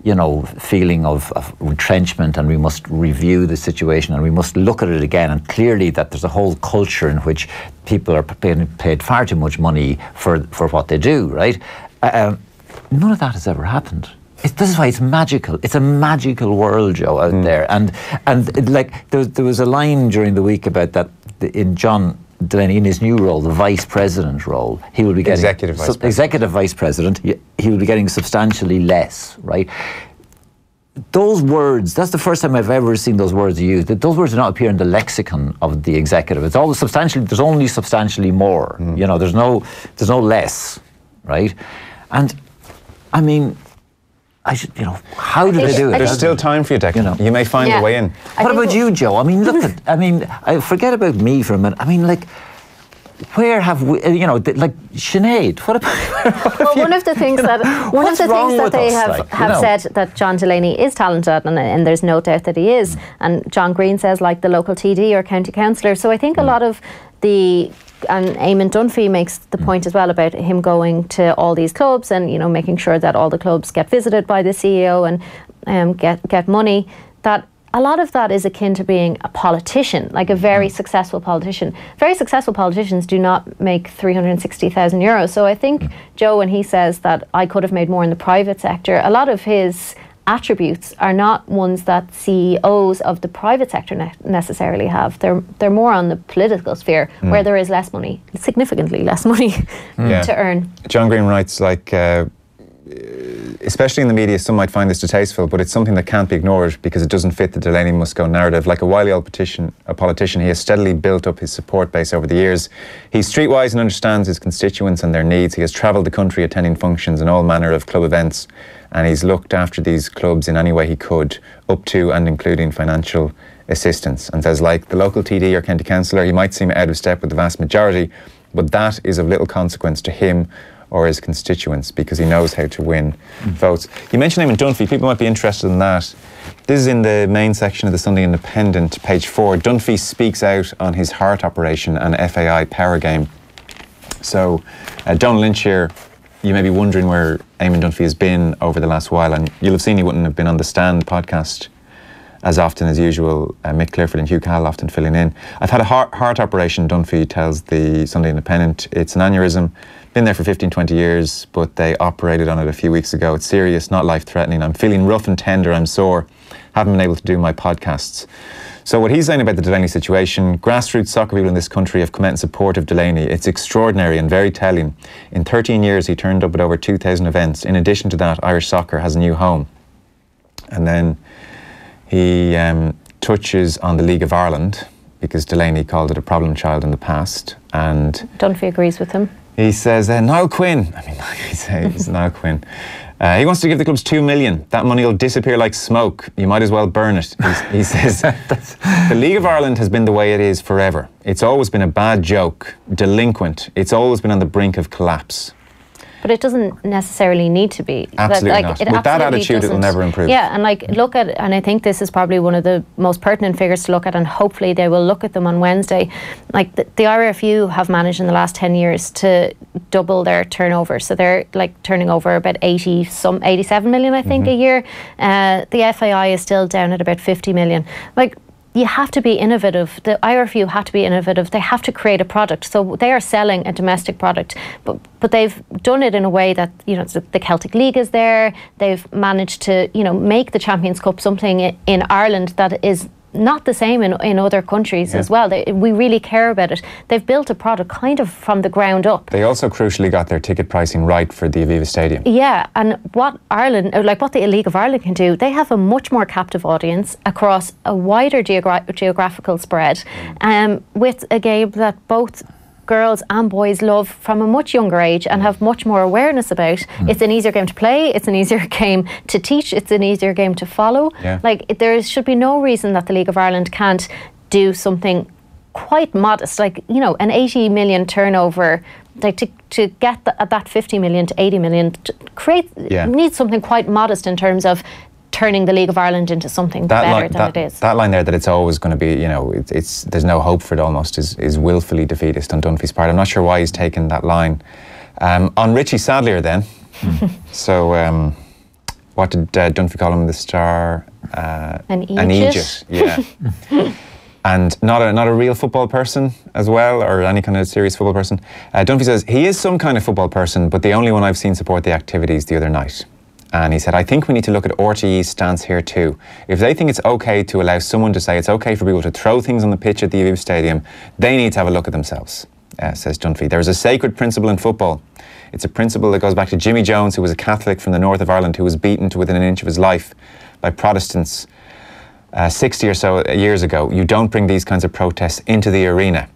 you know, feeling of retrenchment, and we must review the situation, and we must look at it again. And clearly, that there's a whole culture in which people are being paid far too much money for what they do, right? None of that has ever happened. This is why it's magical. It's a magical world, Joe, out there. And like, there was a line during the week about that in John Delaney, in his new role, the vice president role, he will be getting executive vice president. He will be getting substantially less, right? Those words, that's the first time I've ever seen those words used. Those words do not appear in the lexicon of the executive. It's always substantially, there's only substantially more. You know, there's no less, right? And I mean, you know, how do they do it? There's still time for you, Declan. You know, you may find a way in. What about you, Joe? I mean, look at, I forget about me for a minute. I mean, like, where have we, you know, like Sinead, what about... Well, one of the things that they have said that John Delaney is talented, and there's no doubt that he is. And John Green says, like, the local TD or county councillor. So I think a lot of and Eamon Dunphy makes the point as well about him going to all these clubs and, you know, making sure that all the clubs get visited by the CEO and get money. That a lot of that is akin to being a politician, like a very successful politician. Very successful politicians do not make 360,000 euros. So I think Joe, when he says that I could have made more in the private sector, a lot of his attributes are not ones that CEOs of the private sector necessarily have. They're more on the political sphere, where there is less money, significantly less money to earn. John Green writes, like, especially in the media, some might find this distasteful, but it's something that can't be ignored because it doesn't fit the Delaney must go narrative. Like a wily old politician, he has steadily built up his support base over the years. He's streetwise and understands his constituents and their needs. He has travelled the country attending functions and all manner of club events, and he's looked after these clubs in any way he could, up to and including financial assistance. And says, like the local TD or county councillor, he might seem out of step with the vast majority, but that is of little consequence to him or his constituents because he knows how to win votes. You mentioned Eamon Dunphy. People might be interested in that. This is in the main section of the Sunday Independent, page 4. Dunphy speaks out on his heart operation and FAI power game. So, Declan Lynch here, you may be wondering where Eamon Dunphy has been over the last while, and you'll have seen he wouldn't have been on the Stand podcast as often as usual. Mick Clifford and Hugh Cahill often filling in. I've had a heart operation, Dunphy tells the Sunday Independent. It's an aneurysm. Been there for 15, 20 years, but they operated on it a few weeks ago. It's serious, not life-threatening. I'm feeling rough and tender. I'm sore. Haven't been able to do my podcasts. So what he's saying about the Delaney situation, grassroots soccer people in this country have come out in support of Delaney. It's extraordinary and very telling. In 13 years, he turned up at over 2,000 events. In addition to that, Irish soccer has a new home. And then he touches on the League of Ireland, because Delaney called it a problem child in the past. And Dunphy agrees with him. He says, Niall Quinn, he's Niall Quinn. He wants to give the clubs 2 million. That money will disappear like smoke. You might as well burn it. He says, the League of Ireland has been the way it is forever. It's always been a bad joke, delinquent. It's always been on the brink of collapse. But it doesn't necessarily need to be. Absolutely not. With that attitude, it'll never improve. Yeah, and look at, and I think this is probably one of the most pertinent figures to look at, and hopefully they will look at them on Wednesday. Like the IRFU have managed in the last 10 years to double their turnover. So they're turning over about 87 million, I think, a year. The FAI is still down at about 50 million. You have to be innovative. The IRFU have to be innovative. They have to create a product. So they are selling a domestic product, but they've done it in a way that, the Celtic League is there. They've managed to, make the Champions Cup something in Ireland that is not the same in other countries as well. We really care about it. They've built a product kind of from the ground up. They also crucially got their ticket pricing right for the Aviva Stadium. Yeah, and what Ireland, what the League of Ireland can do, they have a much more captive audience across a wider geographical spread, with a game that both girls and boys love from a much younger age and have much more awareness about. It's an easier game to play, it's an easier game to teach, it's an easier game to follow. There should be no reason that the League of Ireland can't do something quite modest, an 80 million turnover, to get that 50 million to 80 million, to create, needs something quite modest in terms of turning the League of Ireland into something better than it is. That line there, that it's always going to be, there's no hope for it almost, is willfully defeatist on Dunphy's part. I'm not sure why he's taken that line. On Richie Sadlier then, so what did Dunphy call him? The Star? An Aegis. Yeah. And not a real football person as well, or any kind of serious football person. Dunphy says, he is some kind of football person, but the only one I've seen support the activities the other night. And he said, I think we need to look at RTE's stance here too. If they think it's okay to allow someone to say it's okay for people to throw things on the pitch at the Aviva Stadium, they need to have a look at themselves, says Dunphy. There is a sacred principle in football. It's a principle that goes back to Jimmy Jones, who was a Catholic from the north of Ireland, who was beaten to within an inch of his life by Protestants 60 or so years ago. You don't bring these kinds of protests into the arena.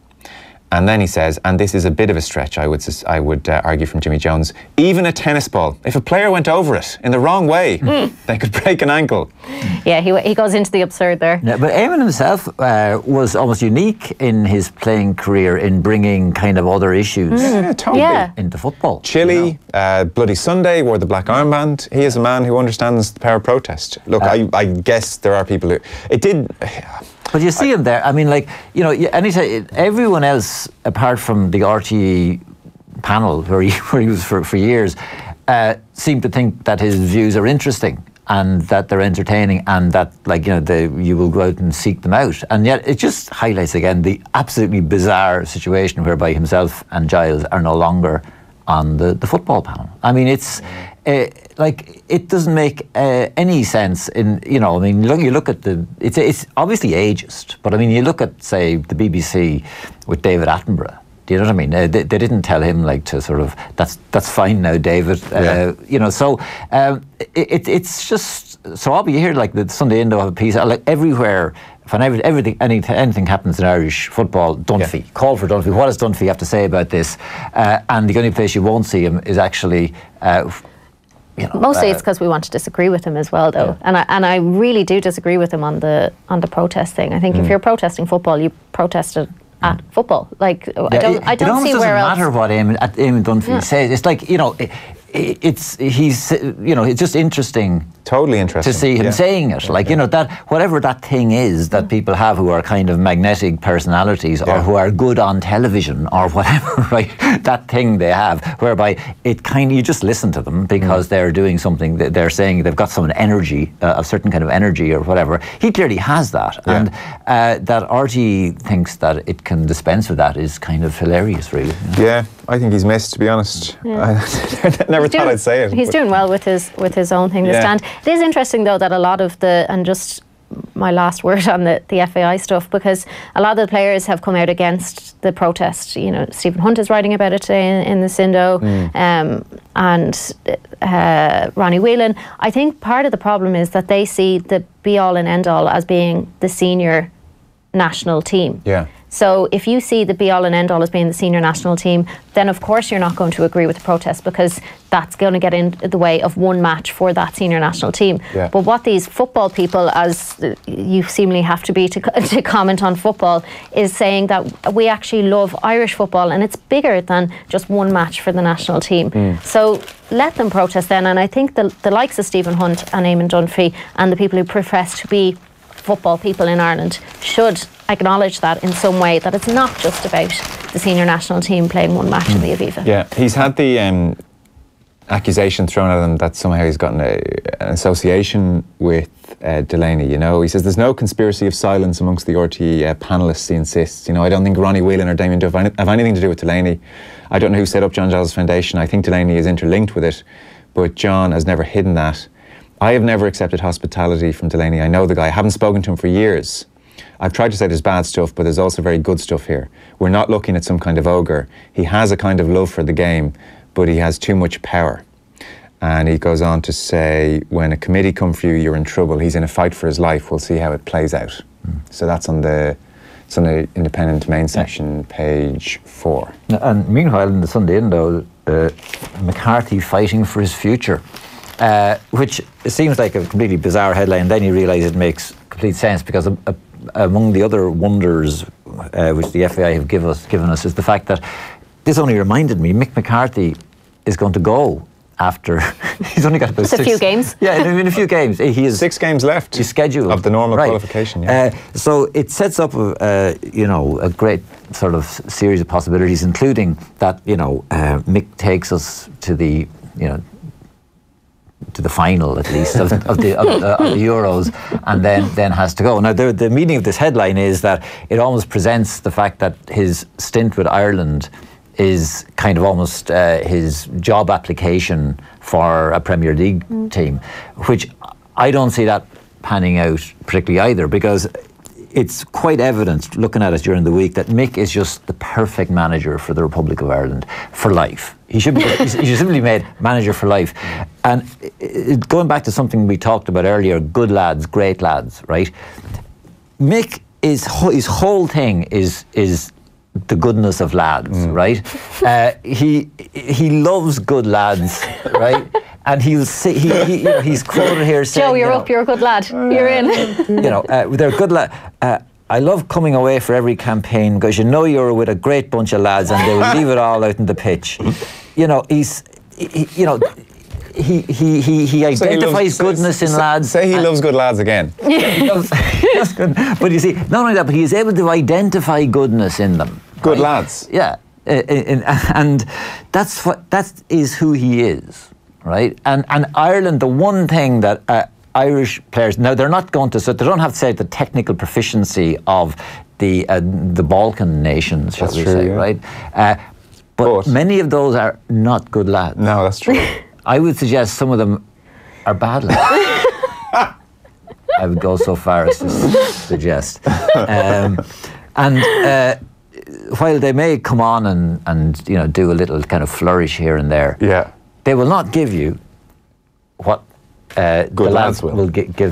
And then he says, and this is a bit of a stretch, I would argue from Jimmy Jones, even a tennis ball, if a player went over it in the wrong way, they could break an ankle. Yeah, he goes into the absurd there. Yeah, but Eamon himself was almost unique in his playing career in bringing kind of other issues into football. Chile, Bloody Sunday, wore the black armband. He is a man who understands the power of protest. Look, I guess there are people who... It did... But you see him there. I mean, anytime, everyone else, apart from the RTE panel, where he was for years, seemed to think that his views are interesting and that they're entertaining and that, you will go out and seek them out. And yet it just highlights again the absolutely bizarre situation whereby himself and Giles are no longer on the football panel. I mean, it's... it doesn't make any sense you look at it's obviously ageist, but I mean, you look at, say, the BBC with David Attenborough. Do you know what I mean? They didn't tell him to sort of, that's fine now, David. So it's just, so I'll be here the Sunday Indo have a piece, everywhere, anything happens in Irish football, Dunphy, call for Dunphy. What does Dunphy have to say about this? And the only place you won't see him is actually... mostly it's because we want to disagree with him as well, though, and I really do disagree with him on the protest thing. I think if you're protesting football, you protest it at football. Like, I don't see where else. It almost doesn't matter what Eamon Dunphy says. It's like, you know, it's just interesting. Totally interesting to see him saying it. Like, you know, that whatever that thing is that people have who are kind of magnetic personalities or who are good on television or whatever, right? That thing they have, whereby it kind of, you just listen to them because they're doing something. They're saying they've got some energy, a certain kind of energy or whatever. He clearly has that, and that RT thinks that it can dispense with that is kind of hilarious, really. Yeah, I think he's missed, to be honest. I never thought I'd say it. He's doing well with his own thing. The stand. It is interesting though that a lot of and just my last word on the FAI stuff, because a lot of the players have come out against the protest. You know, Stephen Hunt is writing about it today in the Sindo, and Ronnie Whelan. I think part of the problem is that they see the be all and end all as being the senior national team. Yeah. So if you see the be-all and end-all as being the senior national team, then of course you're not going to agree with the protest, because that's going to get in the way of one match for that senior national team. Yeah. But what these football people, as you seemingly have to be to comment on football, is saying that we actually love Irish football and it's bigger than just one match for the national team. So let them protest then, and I think the likes of Stephen Hunt and Eamon Dunphy and the people who profess to be football people in Ireland should acknowledge that in some way, that it's not just about the senior national team playing one match in the Aviva. Yeah, he's had the accusation thrown at him that somehow he's gotten an association with Delaney. You know, he says there's no conspiracy of silence amongst the RTE panellists, he insists. You know, I don't think Ronnie Whelan or Damien Duff have anything to do with Delaney. I don't know who set up John Giles Foundation. I think Delaney is interlinked with it, but John has never hidden that. I have never accepted hospitality from Delaney. I know the guy. I haven't spoken to him for years. I've tried to say there's bad stuff, but there's also very good stuff here. We're not looking at some kind of ogre. He has a kind of love for the game, but he has too much power. And he goes on to say, when a committee come for you, you're in trouble. He's in a fight for his life. We'll see how it plays out. So that's on the Independent main section, page 4. And meanwhile, in the Sunday Indo, McCarthy fighting for his future. Which seems like a completely bizarre headline, then you realise it makes complete sense, because among the other wonders which the FAI have given us is the fact that this only reminded me Mick McCarthy is going to go after he's only got about a few games. Yeah, in a few games. He has 6 games left. He's scheduled of the normal qualification. Yeah. So it sets up a great sort of series of possibilities, including that Mick takes us to the to the final, at least, of the Euros, and then has to go. Now, the meaning of this headline is that it almost presents the fact that his stint with Ireland is kind of almost his job application for a Premier League team, which I don't see that panning out particularly either, because it's quite evident, looking at it during the week, that Mick is just the perfect manager for the Republic of Ireland for life. He should simply be made manager for life. And going back to something we talked about earlier, good lads, great lads, right? Mick, his whole thing is the goodness of lads, right? He loves good lads, right? And he's quoted here saying, Joe, you're up, you're a good lad, you're in. They're good lads. I love coming away for every campaign because you're with a great bunch of lads and they will leave it all out on the pitch. He identifies goodness in lads. Say he loves good lads again. He loves good. But you see, not only that, but he is able to identify goodness in them. Good lads. Yeah, and that is who he is, right? And Ireland, the one thing that Irish players, now they're not going to, so they don't have to say the technical proficiency of the Balkan nations, shall we say, right? But many of those are not good lads. No, that's true. I would suggest some of them are bad lads. I would go so far as to suggest. While they may come on and do a little kind of flourish here and there, they will not give you what the lads will give to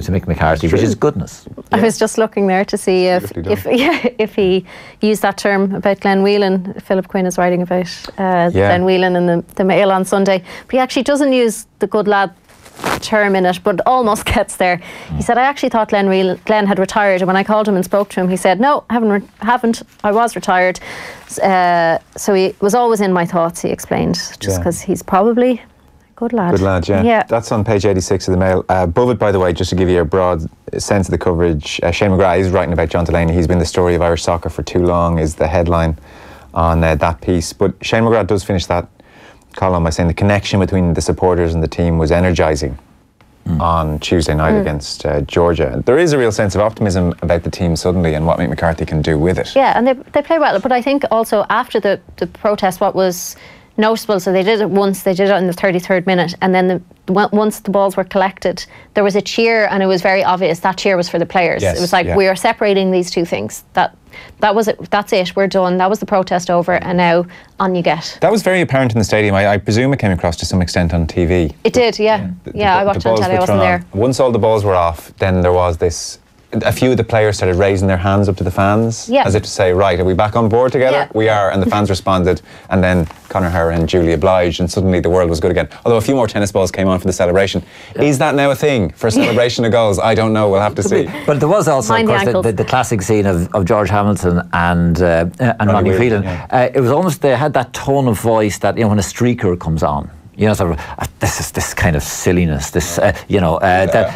Mick McCarthy, which is goodness. I was just looking there to see if he used that term about Glenn Whelan. Philip Quinn is writing about Glenn Whelan in the Mail on Sunday, but he actually doesn't use the good lad term in it, but almost gets there. He said, I actually thought Glenn had retired, and when I called him and spoke to him, he said, no, haven't. I was retired. So he was always in my thoughts, he explained, just because he's probably... Good lad. Good lad, yeah. That's on page 86 of the Mail. Above it, by the way, just to give you a broad sense of the coverage, Shane McGrath is writing about John Delaney. He's been the story of Irish soccer for too long, is the headline on that piece. But Shane McGrath does finish that column by saying the connection between the supporters and the team was energising on Tuesday night against Georgia. There is a real sense of optimism about the team suddenly and what Mick McCarthy can do with it. Yeah, and they play well. But I think also after the protest, what was noticeable, so they did it once, they did it in the 33rd minute, and then once the balls were collected, there was a cheer, and it was very obvious that cheer was for the players. It was like, we are separating these two things. That was it. That's it. We're done. That was the protest over, and now on you get. That was very apparent in the stadium. I presume it came across to some extent on TV. It did, yeah. I watched on telly. I wasn't there. Once all the balls were off, then there was this. A few of the players started raising their hands up to the fans, as if to say, right, are we back on board together? Yeah. We are. And the fans responded, and then Conor Hourihane duly obliged, and suddenly the world was good again. Although a few more tennis balls came on for the celebration. Is that now a thing for a celebration of goals? I don't know, we'll have to see. But there was also, of course, the classic scene of George Hamilton and Ronnie Whelan. It was almost, they had that tone of voice that, when a streaker comes on, sort of, this is this kind of silliness. This, I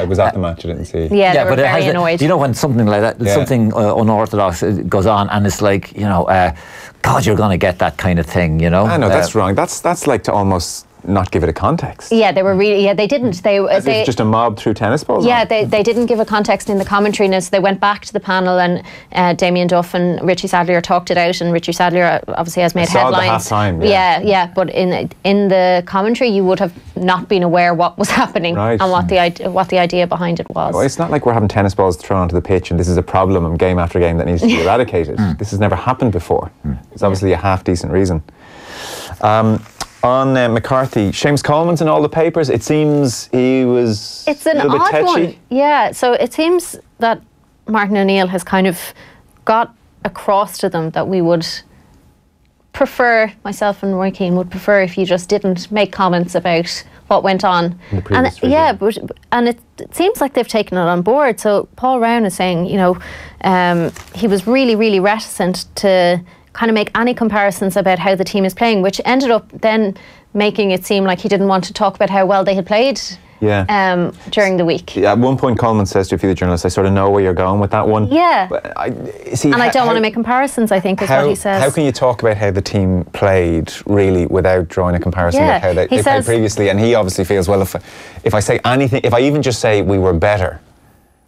was at the match, I didn't see. Yeah, they were very annoyed. When something like that, something unorthodox goes on, and it's like, God, you're going to get that kind of thing, I know, that's wrong. That's like to almost not give it a context. Yeah, they were really. They didn't. They just a mob threw tennis balls. Yeah, they didn't give a context in the commentary. And they went back to the panel, and Damien Duff and Richie Sadlier talked it out. And Richie Sadlier obviously has made headlines. The half-time, yeah. But in the commentary, you would have not been aware what was happening and what the idea behind it was. Well, it's not like we're having tennis balls thrown onto the pitch, and this is a problem game after game that needs to be eradicated. This has never happened before. It's obviously a half-decent reason. On McCarthy, Seamus Coleman's in all the papers. It seems he was a little bit tetchy. One. Yeah, so it seems that Martin O'Neill has kind of got across to them that we would prefer, myself and Roy Keane would prefer if you just didn't make comments about what went on. And it seems like they've taken it on board. So Paul Rowan is saying, he was really, really reticent to kind of make any comparisons about how the team is playing, which ended up then making it seem like he didn't want to talk about how well they had played during the week. At one point, Coleman says to a few of the journalists, I sort of know where you're going with that one. Yeah. But I don't want to make comparisons, I think, is what he says. How can you talk about how the team played, really, without drawing a comparison with how they played previously? And he obviously feels, well, if I say anything, if I even just say we were better,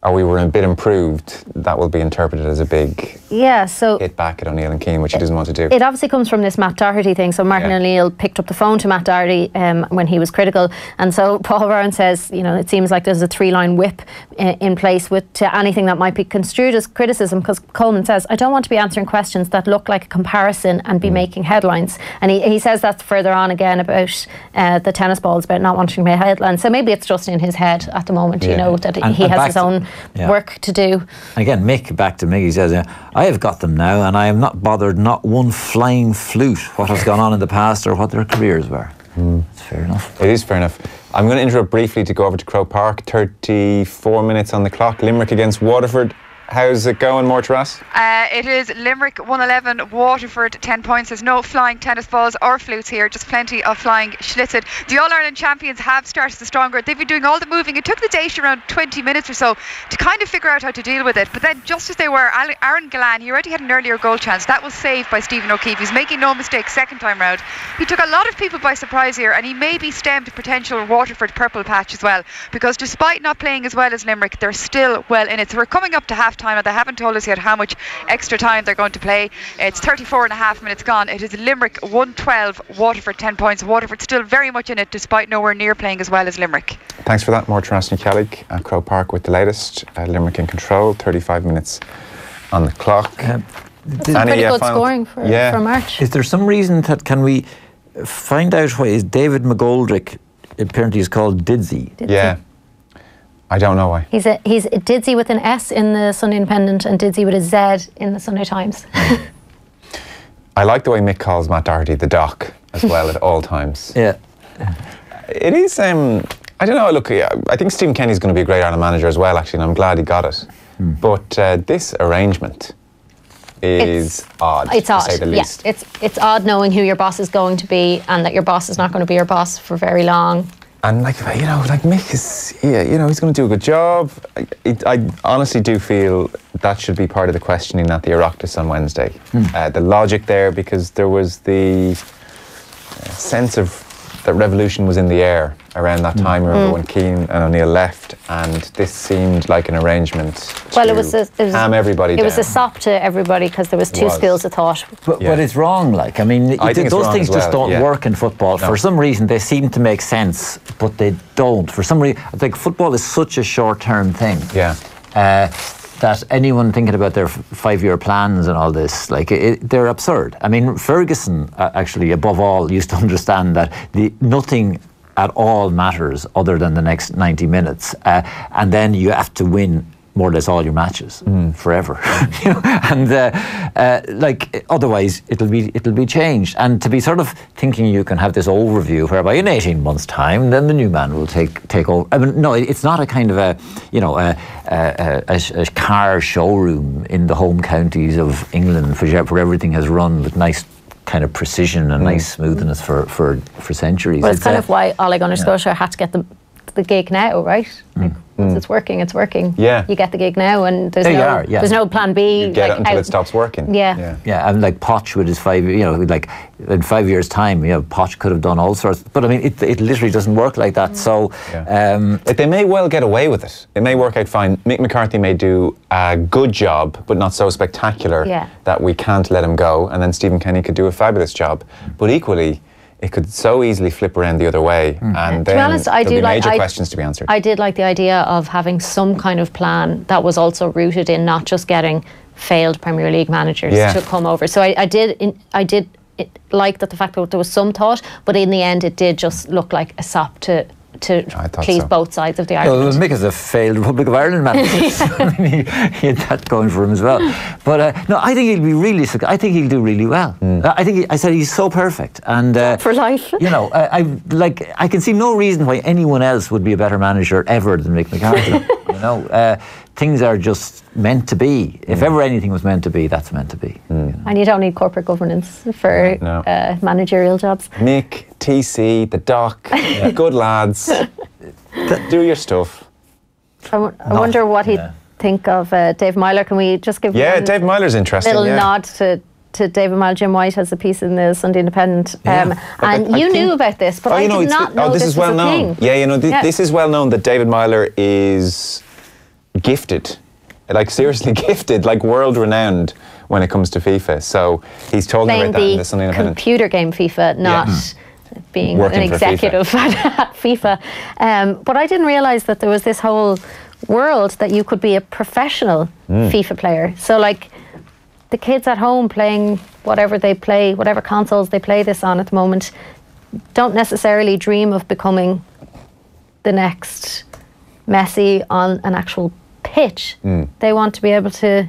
or we were a bit improved, that will be interpreted as a big hit back at O'Neill and Keane, which he doesn't want to do. It obviously comes from this Matt Doherty thing. So Martin O'Neill picked up the phone to Matt Doherty when he was critical. And so Paul Rowan says, it seems like there's a 3-line whip in place to anything that might be construed as criticism, because Coleman says, I don't want to be answering questions that look like a comparison and be making headlines. And he says that further on again about the tennis balls, about not wanting to make headlines. So maybe it's just in his head at the moment, that he has his own work to do. Again, back to Mick, he says, I have got them now, and I am not bothered not one flying flute what has gone on in the past or what their careers were. It's fair enough. It is fair enough. I'm going to interrupt briefly to go over to Croke Park. 34 minutes on the clock. Limerick against Waterford. How's it going, Mortras? It is Limerick 111, Waterford 10 points. There's no flying tennis balls or flutes here, just plenty of flying schlitzed. The All-Ireland champions have started the stronger. They've been doing all the moving. It took the Daish around 20 minutes or so to kind of figure out how to deal with it. But then just as they were, Aaron Gallan, he already had an earlier goal chance. That was saved by Stephen O'Keefe. He's making no mistake second time round. He took a lot of people by surprise here, and he maybe stemmed a potential Waterford purple patch as well, because despite not playing as well as Limerick, they're still well in it. So we're coming up to half-time, and they haven't told us yet how much extra time they're going to play. It's 34 and a half minutes gone. It is Limerick 112, Waterford 10 points. Waterford still very much in it, despite nowhere near playing as well as Limerick. Thanks for that, Mortras Kellig at Croke Park with the latest. Limerick in control, 35 minutes on the clock. That's pretty good scoring for March. Is there some reason that, can we find out why is David McGoldrick, apparently he's called Didsy? Yeah. I don't know why. He's Didsy with an S in the Sunday Independent and Didsy with a Z in the Sunday Times. I like the way Mick calls Matt Doherty the Doc as well at all times. Yeah. It is, I don't know. Look, I think Stephen Kenny's going to be a great Ireland manager as well, actually, and I'm glad he got it. But this arrangement is odd. It's odd, to say the least. Yeah. It's odd knowing who your boss is going to be and that your boss is not going to be your boss for very long. And like Mick is, he's going to do a good job. I honestly do feel that should be part of the questioning at the Oireachtas on Wednesday. The logic there, because there was the sense of that revolution was in the air around that time. Remember when Keane and O'Neill left, and this seemed like an arrangement to calm everybody down. It was a sop to everybody because there was two schools of thought. But it's wrong. Like, I mean, those things just don't work in football. No. For some reason, they seem to make sense, but they don't. For some reason, like football is such a short-term thing. Yeah. That anyone thinking about their 5-year plans and all this, like, they're absurd. I mean, Ferguson, actually, above all, used to understand that nothing at all matters other than the next 90 minutes. And then you have to win more or less all your matches forever. And like, otherwise it'll be changed. And to be sort of thinking you can have this overview whereby in 18 months' time then the new man will take over. I mean, no, it's not a kind of a car showroom in the home counties of England where everything has run with nice kind of precision and nice smoothness for centuries. Well, it's kind of why Ole Gunnar Solskjaer had to get the gig now, right? Like, once it's working, it's working. Yeah. You get the gig now, and there's no plan B. You get it until it stops working. Yeah. And like Poch with his 5, like in 5 years' time, Poch could have done all sorts. But I mean, it literally doesn't work like that. So they may well get away with it. It may work out fine. Mick McCarthy may do a good job, but not so spectacular that we can't let him go. And then Stephen Kenny could do a fabulous job. But equally, it could so easily flip around the other way, and then to be honest, there'll be major questions to be answered. I did like the idea of having some kind of plan that was also rooted in not just getting failed Premier League managers to come over. So I did like that, the fact that there was some thought, but in the end it did just look like a sop to please both sides of the argument. Well, Mick is a failed Republic of Ireland manager. I mean, he had that going for him as well. But no, I think he'll be really. I think he'll do really well. I said he's so perfect, and for life. I can see no reason why anyone else would be a better manager ever than Mick McCarthy. Things are just meant to be. If ever anything was meant to be, that's meant to be. And you don't need corporate governance for managerial jobs. Mick, TC, the doc, good lads. Do your stuff. I wonder what he'd think of Dave Meyler. Can we just give Dave Meyler's interesting. Little nod to David Meyler. Jim White has a piece in the Sunday Independent. And you knew about this, but I did not know this is well known. This is well known that David Meyler is gifted, like seriously gifted, like world renowned when it comes to FIFA. So he's talking about that in the Sunday Independent. Computer game FIFA, not being working an executive at FIFA. But I didn't realise that there was this whole world that you could be a professional FIFA player. So like the kids at home playing whatever they play, whatever consoles they play this on at the moment, don't necessarily dream of becoming the next Messi on an actual pitch. They want to be able to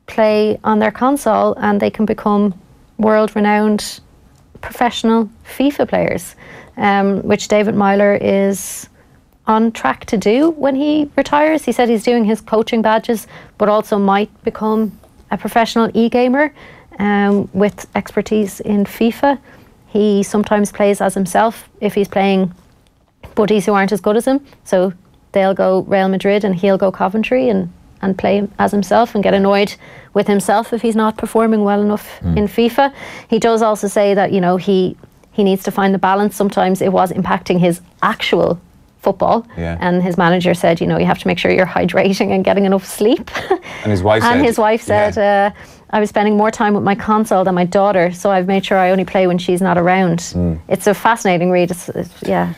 play on their console, and they can become world-renowned professional FIFA players, which David Meyler is on track to do when he retires. He said he's doing his coaching badges, but also might become a professional e-gamer with expertise in FIFA. He sometimes plays as himself if he's playing buddies who aren't as good as him. So they'll go Real Madrid and he'll go Coventry and play as himself and get annoyed with himself if he's not performing well enough in FIFA. He does also say that, he needs to find the balance. Sometimes it was impacting his actual football. And his manager said, you have to make sure you're hydrating and getting enough sleep. And his wife said, I was spending more time with my console than my daughter, so I've made sure I only play when she's not around. It's a fascinating read.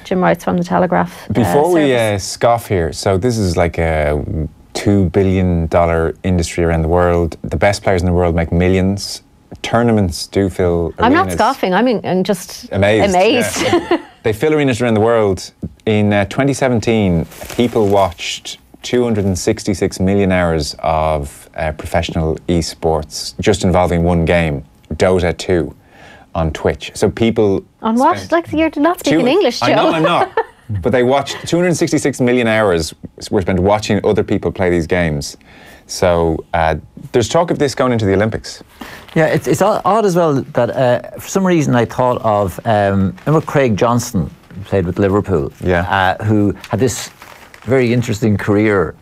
Jim Wright's from the Telegraph. Before we scoff here, so this is like a $2 billion industry around the world. The best players in the world make millions. Tournaments do fill arenas. I'm not scoffing. I'm just amazed. Yeah. They fill arenas around the world. In 2017, people watched 266 million hours of professional esports just involving one game, Dota 2, on Twitch. So people on what? Like, you're not speaking English, Joe. I know I'm not. but they watched 266 million hours were spent watching other people play these games. So there's talk of this going into the Olympics. Yeah, it's odd as well that for some reason I thought of, remember Craig Johnston, who played with Liverpool, who had this very interesting career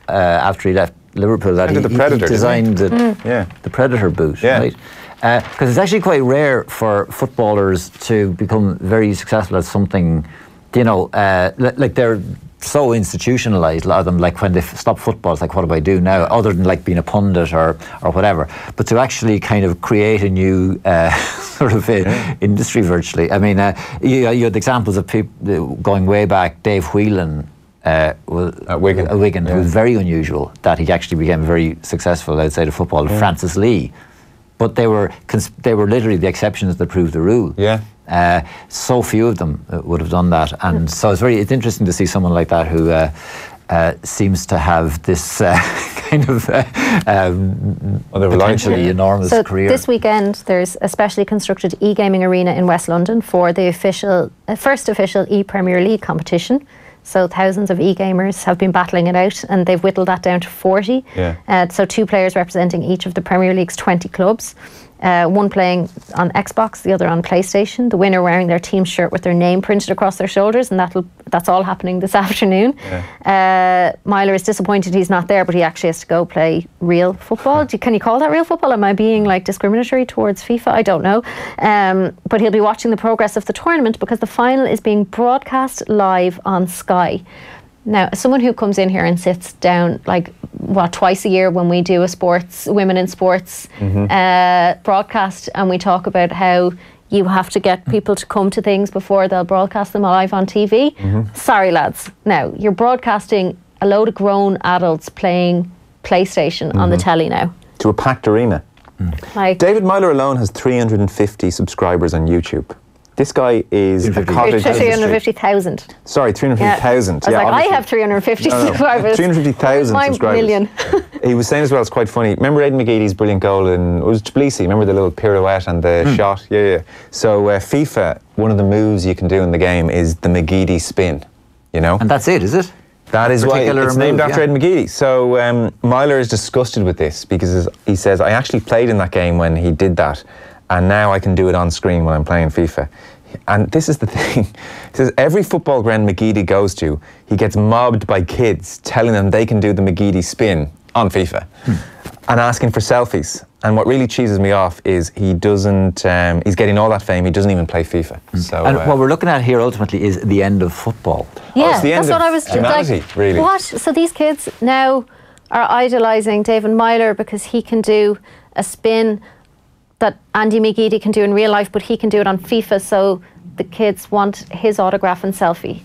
after he left Liverpool, that he designed the Predator boot, right? Because it's actually quite rare for footballers to become very successful at something, you know, like they're so institutionalized, a lot of them, like when they stop football, it's like, what do I do now, other than like being a pundit or whatever. But to actually kind of create a new sort of industry virtually. I mean, you had examples of people going way back. Dave Whelan at Wigan, who was very unusual, that he actually became very successful outside of football. Francis Lee. But they were literally the exceptions that proved the rule. So few of them would have done that, and so it's interesting to see someone like that who seems to have this kind of potentially enormous career. This weekend there's a specially constructed e-gaming arena in West London for the first official e-Premier League competition. So thousands of e-gamers have been battling it out, and they've whittled that down to 40. So 2 players representing each of the Premier League's 20 clubs. One playing on Xbox, the other on PlayStation. The winner wearing their team shirt with their name printed across their shoulders, and that's all happening this afternoon. Meyler is disappointed he's not there, but he actually has to go play real football. Can you call that real football? Am I being like discriminatory towards FIFA? I don't know. But he'll be watching the progress of the tournament because the final is being broadcast live on Sky. Now, as someone who comes in here and sits down, like, twice a year when we do a women in sports broadcast, and we talk about how you have to get people to come to things before they'll broadcast them live on TV. Sorry, lads. Now, you're broadcasting a load of grown adults playing PlayStation on the telly now. To a packed arena. Like, David Meyler alone has 350 subscribers on YouTube. This guy is a cottage 350,000. Sorry, 350,000. I was like, I have 350 subscribers. 350,000 subscribers. Million. He was saying as well, it's quite funny. Remember Aidan McGeady's brilliant goal it was Tbilisi? Remember the little pirouette and the shot? So FIFA, one of the moves you can do in the game is the McGeady spin, you know? And that's it, is it? That is why it's named after Aidan McGeady. So Meyler is disgusted with this because he says, I actually played in that game when he did that, and now I can do it on screen when I'm playing FIFA. And this is the thing. He says every football ground McGeady goes to, he gets mobbed by kids telling them they can do the McGeady spin on FIFA and asking for selfies. And what really cheeses me off is he doesn't, he's getting all that fame, he doesn't even play FIFA. So, and what we're looking at here ultimately is the end of football. Yeah, it's the end that's what I was humanity, like, really. What? So these kids now are idolising David Meyler because he can do a spin that Andy McGeady can do in real life, but he can do it on FIFA, so the kids want his autograph and selfie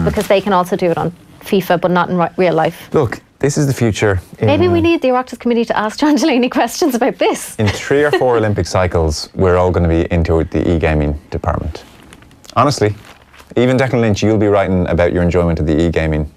because they can also do it on FIFA, but not in real life. Look, this is the future. Maybe we need the Oireachtas Committee to ask John Delaney questions about this. In 3 or 4 Olympic cycles, we're all going to be into the e-gaming department. Honestly, even Declan Lynch, you'll be writing about your enjoyment of the e-gaming.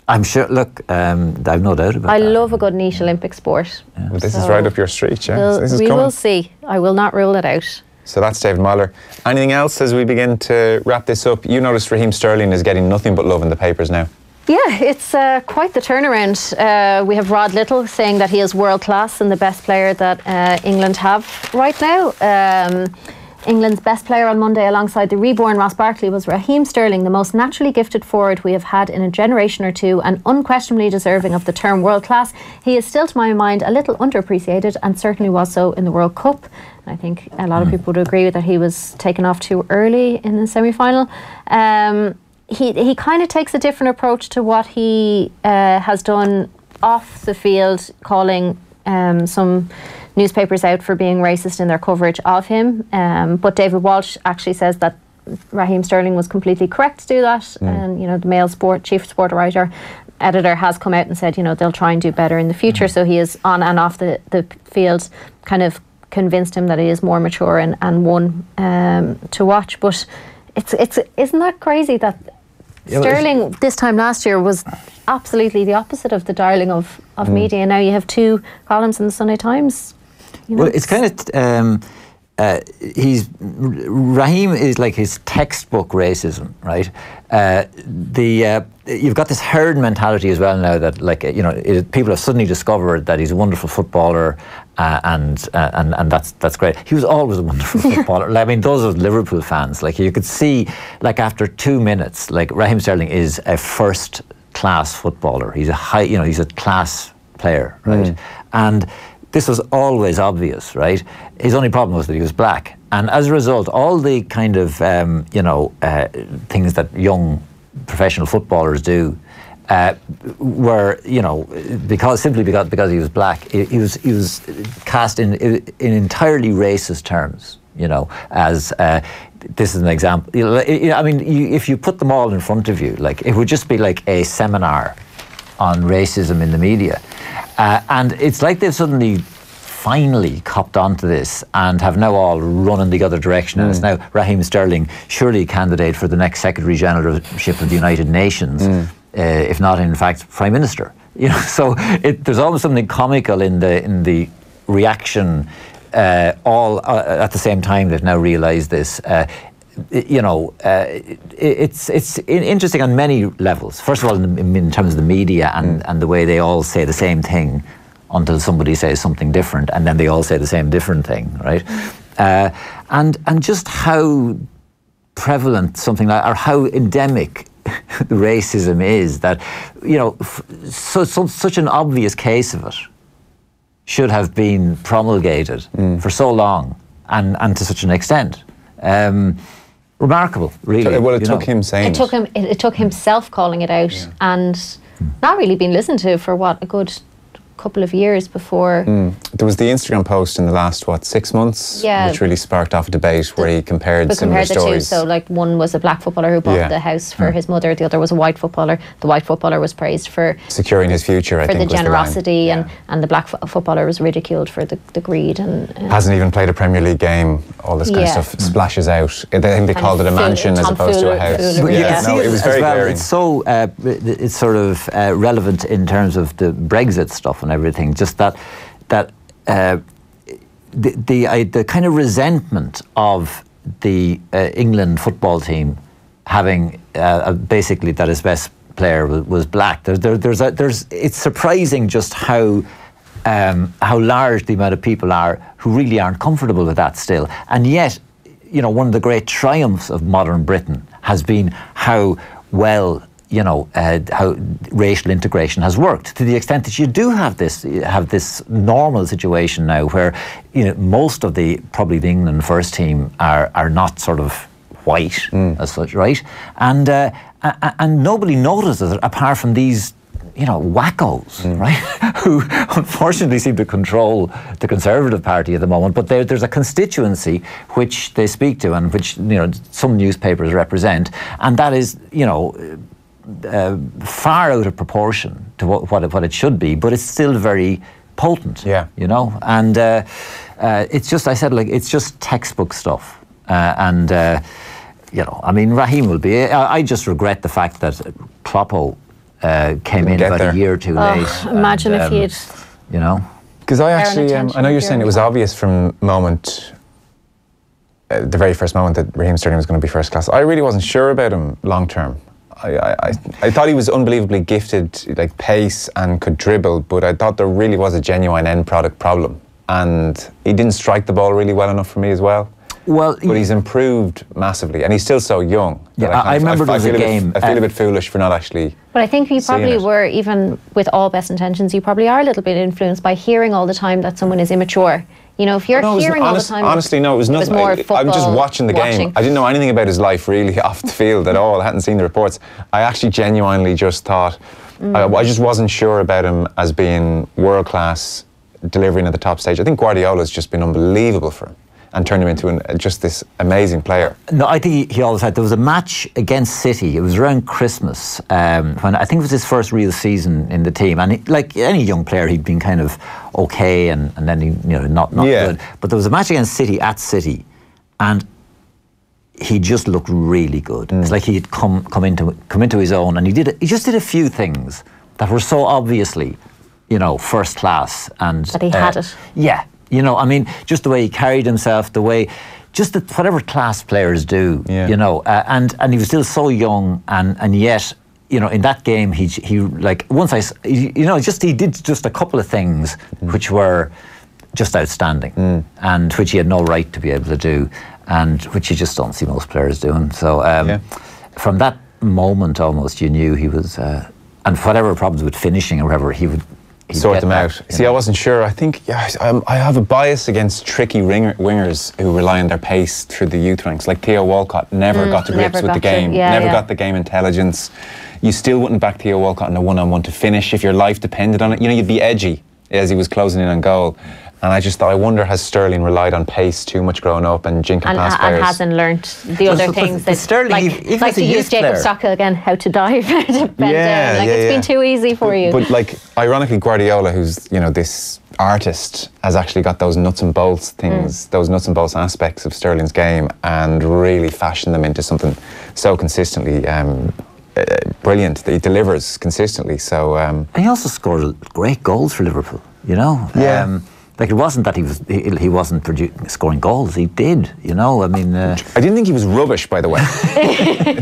I'm sure, look, I've no doubt about that. I love a good niche Olympic sport. Yeah. Well, this is right up your street, yeah. We will see. I will not rule it out. So that's David Meyler. Anything else as we begin to wrap this up? You noticed Raheem Sterling is getting nothing but love in the papers now. Yeah, it's quite the turnaround. We have Rod Little saying that he is world class and the best player that England have right now. England's best player on Monday alongside the reborn Ross Barkley was Raheem Sterling, the most naturally gifted forward we have had in a generation or two and unquestionably deserving of the term world class. He is still, to my mind, a little underappreciated and certainly was so in the World Cup. I think a lot of people would agree that he was taken off too early in the semi-final. He kind of takes a different approach to what he has done off the field, calling some newspapers out for being racist in their coverage of him. But David Walsh actually says that Raheem Sterling was completely correct to do that. And, you know, the Mail chief sport editor has come out and said, you know, they'll try and do better in the future. So he is on and off the field kind of convinced him that he is more mature and one to watch. But isn't that crazy that Sterling this time last year was absolutely the opposite of the darling of media, and now you have 2 columns in the Sunday Times. You know, well, it's kind of Raheem is like his textbook racism, right? You've got this herd mentality as well now that, like, people have suddenly discovered that he's a wonderful footballer, and that's great. He was always a wonderful footballer. I mean, those are Liverpool fans. Like, you could see, like, after 2 minutes, like, Raheem Sterling is a first-class footballer. He's he's a class player, right? And this was always obvious, right? His only problem was that he was black. And as a result, all the kind of, things that young professional footballers do were, because he was black, he was cast in entirely racist terms, as this is an example. I mean, if you put them all in front of you, like, it would just be like a seminar on racism in the media. And it's like they've suddenly finally copped onto this and have now all run in the other direction. And it's now Raheem Sterling, surely a candidate for the next Secretary Generalship of the United Nations, if not, in fact, Prime Minister. So there's almost something comical in the reaction. All at the same time, they've now realised this. It's interesting on many levels. First of all, in terms of the media and the way they all say the same thing until somebody says something different, and then they all say the same different thing, right? And just how prevalent something like, or how endemic the racism is, that such an obvious case of it should have been promulgated for so long and to such an extent. Remarkable, really. Well, it took him saying it took himself calling it out, and not really being listened to for a good couple of years before. There was the Instagram post in the last 6 months, which really sparked off a debate where he compared similar stories. The two. So, like, one was a black footballer who bought the house for his mother. The other was a white footballer. The white footballer was praised for securing his future, I think, for the generosity, and the black footballer was ridiculed for the greed. And hasn't even played a Premier League game. All this kind of stuff splashes out. I think they called it a mansion as opposed to a house. It was very glaring. It's so it's sort of relevant in terms of the Brexit stuff and everything. Just the kind of resentment of the England football team having basically that his best player was black. It's surprising just how large the amount of people are who really aren't comfortable with that still. And yet, one of the great triumphs of modern Britain has been how well how racial integration has worked, to the extent that you do have this normal situation now where most of probably the England first team are not sort of white as such, right? And nobody notices it apart from these wackos, right? Who unfortunately seem to control the Conservative Party at the moment. But there's a constituency which they speak to and which some newspapers represent, and that is far out of proportion to what it should be, but it's still very potent. And it's just, I said, like, it's just textbook stuff. I mean, Raheem will be. I just regret the fact that Kloppo came in about a year too late. Imagine if he had, Because I actually, I know you're saying it was obvious from the very first moment that Raheem Sterling was going to be first class. I really wasn't sure about him long term. I thought he was unbelievably gifted, like pace, and could dribble, but I thought there really was a genuine end product problem, and he didn't strike the ball really well enough for me as well. Well, but he's improved massively, and he's still so young. I remember there was a game. I feel a bit foolish for not actually. But I think you probably were, even with all best intentions, you probably are a little bit influenced by hearing all the time that someone is immature. If you're hearing all the time... Honestly, no, it was nothing. I'm just watching the game. I didn't know anything about his life really off the field at all. I hadn't seen the reports. I actually genuinely just thought... I just wasn't sure about him as being world-class, delivering at the top stage. I think Guardiola's just been unbelievable for him and turned him into just this amazing player. No, I think he always had... There was a match against City. It was around Christmas, when I think it was his first real season in the team. And like any young player, he'd been kind of okay, and then he, not good. But there was a match against City at City, and he just looked really good. It's like he'd come into his own, and he just did a few things that were so obviously, first class, and that he had it. Yeah. You know, I mean, just the way he carried himself, the way, just whatever class players do, you know, and he was still so young, and yet, you know, in that game, he like, he did just a couple of things which were just outstanding, and which he had no right to be able to do, and which you just don't see most players doing. So from that moment, almost, you knew he was, and whatever problems with finishing or whatever, he'd sort them out. See, I wasn't sure. I think I have a bias against tricky wingers who rely on their pace through the youth ranks. Like Theo Walcott never got to grips with the game, never got the game intelligence. You still wouldn't back Theo Walcott in a one-on-one to finish if your life depended on it. You know, you'd be edgy as he was closing in on goal. And I just thought, I wonder, has Sterling relied on pace too much growing up and jinking past players? And hasn't learnt the other things that, Sterling, like to use Jacob Stockhill again, how to dive, how to bend down. Like, it's been too easy for you. But like, ironically, Guardiola, who's, you know, this artist, has actually got those nuts and bolts things, those nuts and bolts aspects of Sterling's game, and really fashioned them into something so consistently brilliant that he delivers consistently. So and he also scored great goals for Liverpool, you know. Like, it wasn't that he wasn't scoring goals. He did, you know. I mean, I didn't think he was rubbish, by the way.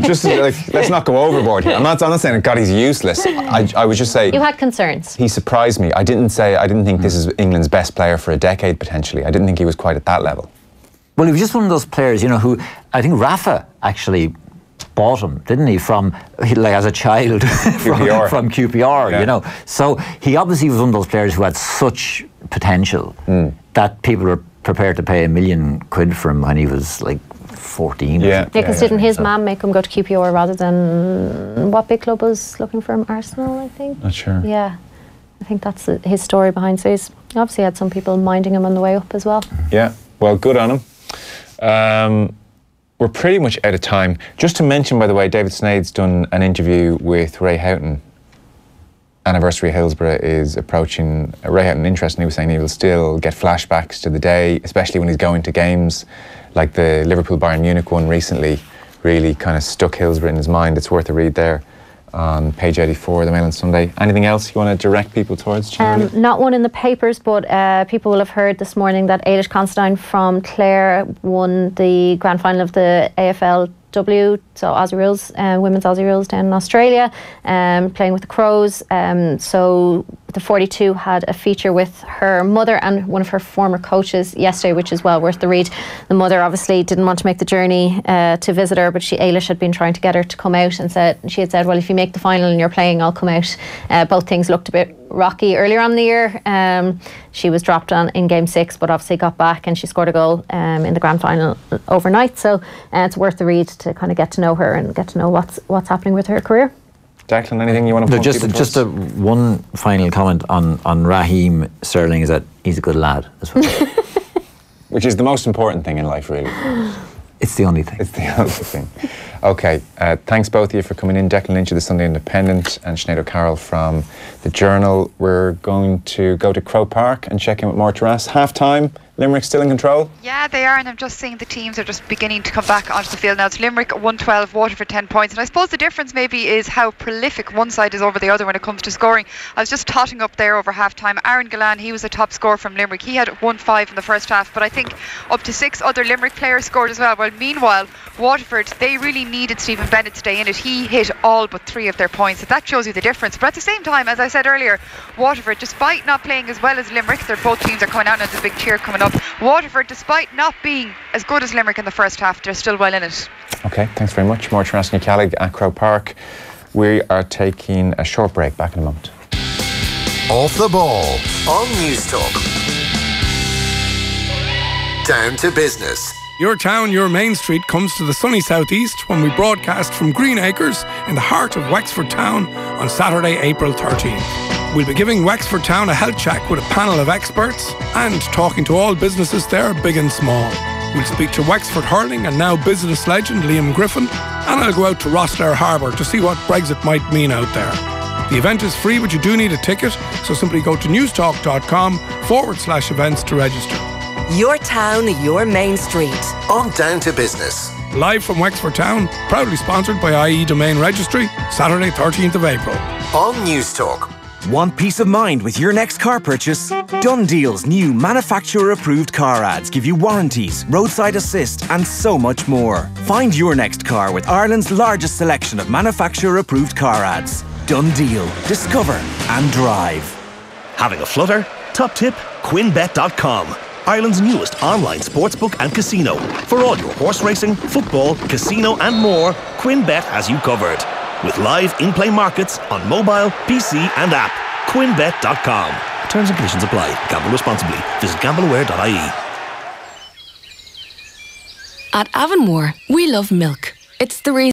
Just like, let's not go overboard here. I'm not saying, God, he's useless. I was just saying, you had concerns. He surprised me. I didn't think this is England's best player for a decade potentially. I didn't think he was quite at that level. Well, he was just one of those players, you know, who I think Rafa actually bought him, didn't he, from, like, as a child from QPR, you know. So he obviously was one of those players who had such potential that people were prepared to pay £1 million for him when he was like 14. Because didn't his mum make him go to QPR rather than what big club was looking for him? Arsenal, I think. Not sure. Yeah, I think that's his story behind. So he's obviously had some people minding him on the way up as well. Yeah, well, good on him. We're pretty much out of time. Just to mention, by the way, David Sinead's done an interview with Ray Houghton. Anniversary of Hillsborough is approaching. Ray Houghton, interestingly, was saying he will still get flashbacks to the day, especially when he's going to games like the Liverpool-Bayern Munich one recently. Really kind of stuck Hillsborough in his mind. It's worth a read there on page 84 of the Mail on Sunday. Anything else you want to direct people towards? Not one in the papers, but people will have heard this morning that Ailish Considine from Clare won the grand final of the AFLW, so Aussie Rules, women's Aussie Rules down in Australia, playing with the Crows. So the 42 had a feature with her mother and one of her former coaches yesterday, which is well worth the read. The mother obviously didn't want to make the journey to visit her, but Ailish had been trying to get her to come out, and she had said, well, if you make the final and you're playing, I'll come out. Both things looked a bit rocky earlier on in the year. She was dropped in game 6, but obviously got back, and she scored a goal in the grand final overnight. So it's worth the read to kind of get to know her and get to know what's happening with her career. Declan, anything you want to point just one final comment on Raheem Sterling is that he's a good lad as well. Which is the most important thing in life, really. It's the only thing. It's the only thing. Okay, thanks both of you for coming in. Declan Lynch of the Sunday Independent and Sinead O'Carroll from The Journal. We're going to go to Croke Park and check in with Máire Tarras. Half-time, Limerick still in control? Yeah, they are, and I'm just seeing the teams are just beginning to come back onto the field now. It's Limerick 112, Waterford 10 points, and I suppose the difference maybe is how prolific one side is over the other when it comes to scoring. I was just totting up there over half-time. Aaron Gillan, he was the top scorer from Limerick. He had 1-5 in the first half, but I think up to 6 other Limerick players scored as well. Well, meanwhile, Waterford, they really needed Stephen Bennett to stay in it. He hit all but 3 of their points, so that shows you the difference. But at the same time, as I said earlier, Waterford, despite not playing as well as Limerick, both teams are coming out, and there's a big cheer coming up. Waterford, despite not being as good as Limerick in the first half, they're still well in it. Okay, thanks very much. Máire Tarras and Callaig at Croke Park. We are taking a short break. Back in a moment. Off the ball on News Talk. Down to business. Your town, your main street comes to the sunny southeast when we broadcast from Green Acres in the heart of Wexford Town on Saturday, April 13th. We'll be giving Wexford Town a health check with a panel of experts and talking to all businesses there, big and small. We'll speak to Wexford Hurling and now business legend Liam Griffin, and I'll go out to Rosslare Harbour to see what Brexit might mean out there. The event is free, but you do need a ticket, so simply go to newstalk.com/events to register. Your town, your main street. On Down to Business. Live from Wexford Town, proudly sponsored by IE Domain Registry, Saturday 13th of April. On News Talk. Want peace of mind with your next car purchase? Done Deal's new manufacturer-approved car ads give you warranties, roadside assist and so much more. Find your next car with Ireland's largest selection of manufacturer-approved car ads. Done Deal. Discover and drive. Having a flutter? Top tip, QuinBet.com. Ireland's newest online sportsbook and casino. For all your horse racing, football, casino and more, QuinBet has you covered. With live in-play markets on mobile, PC and app. QuinBet.com. Terms and conditions apply. Gamble responsibly. Visit gambleaware.ie. At Avonmore, we love milk. It's the reason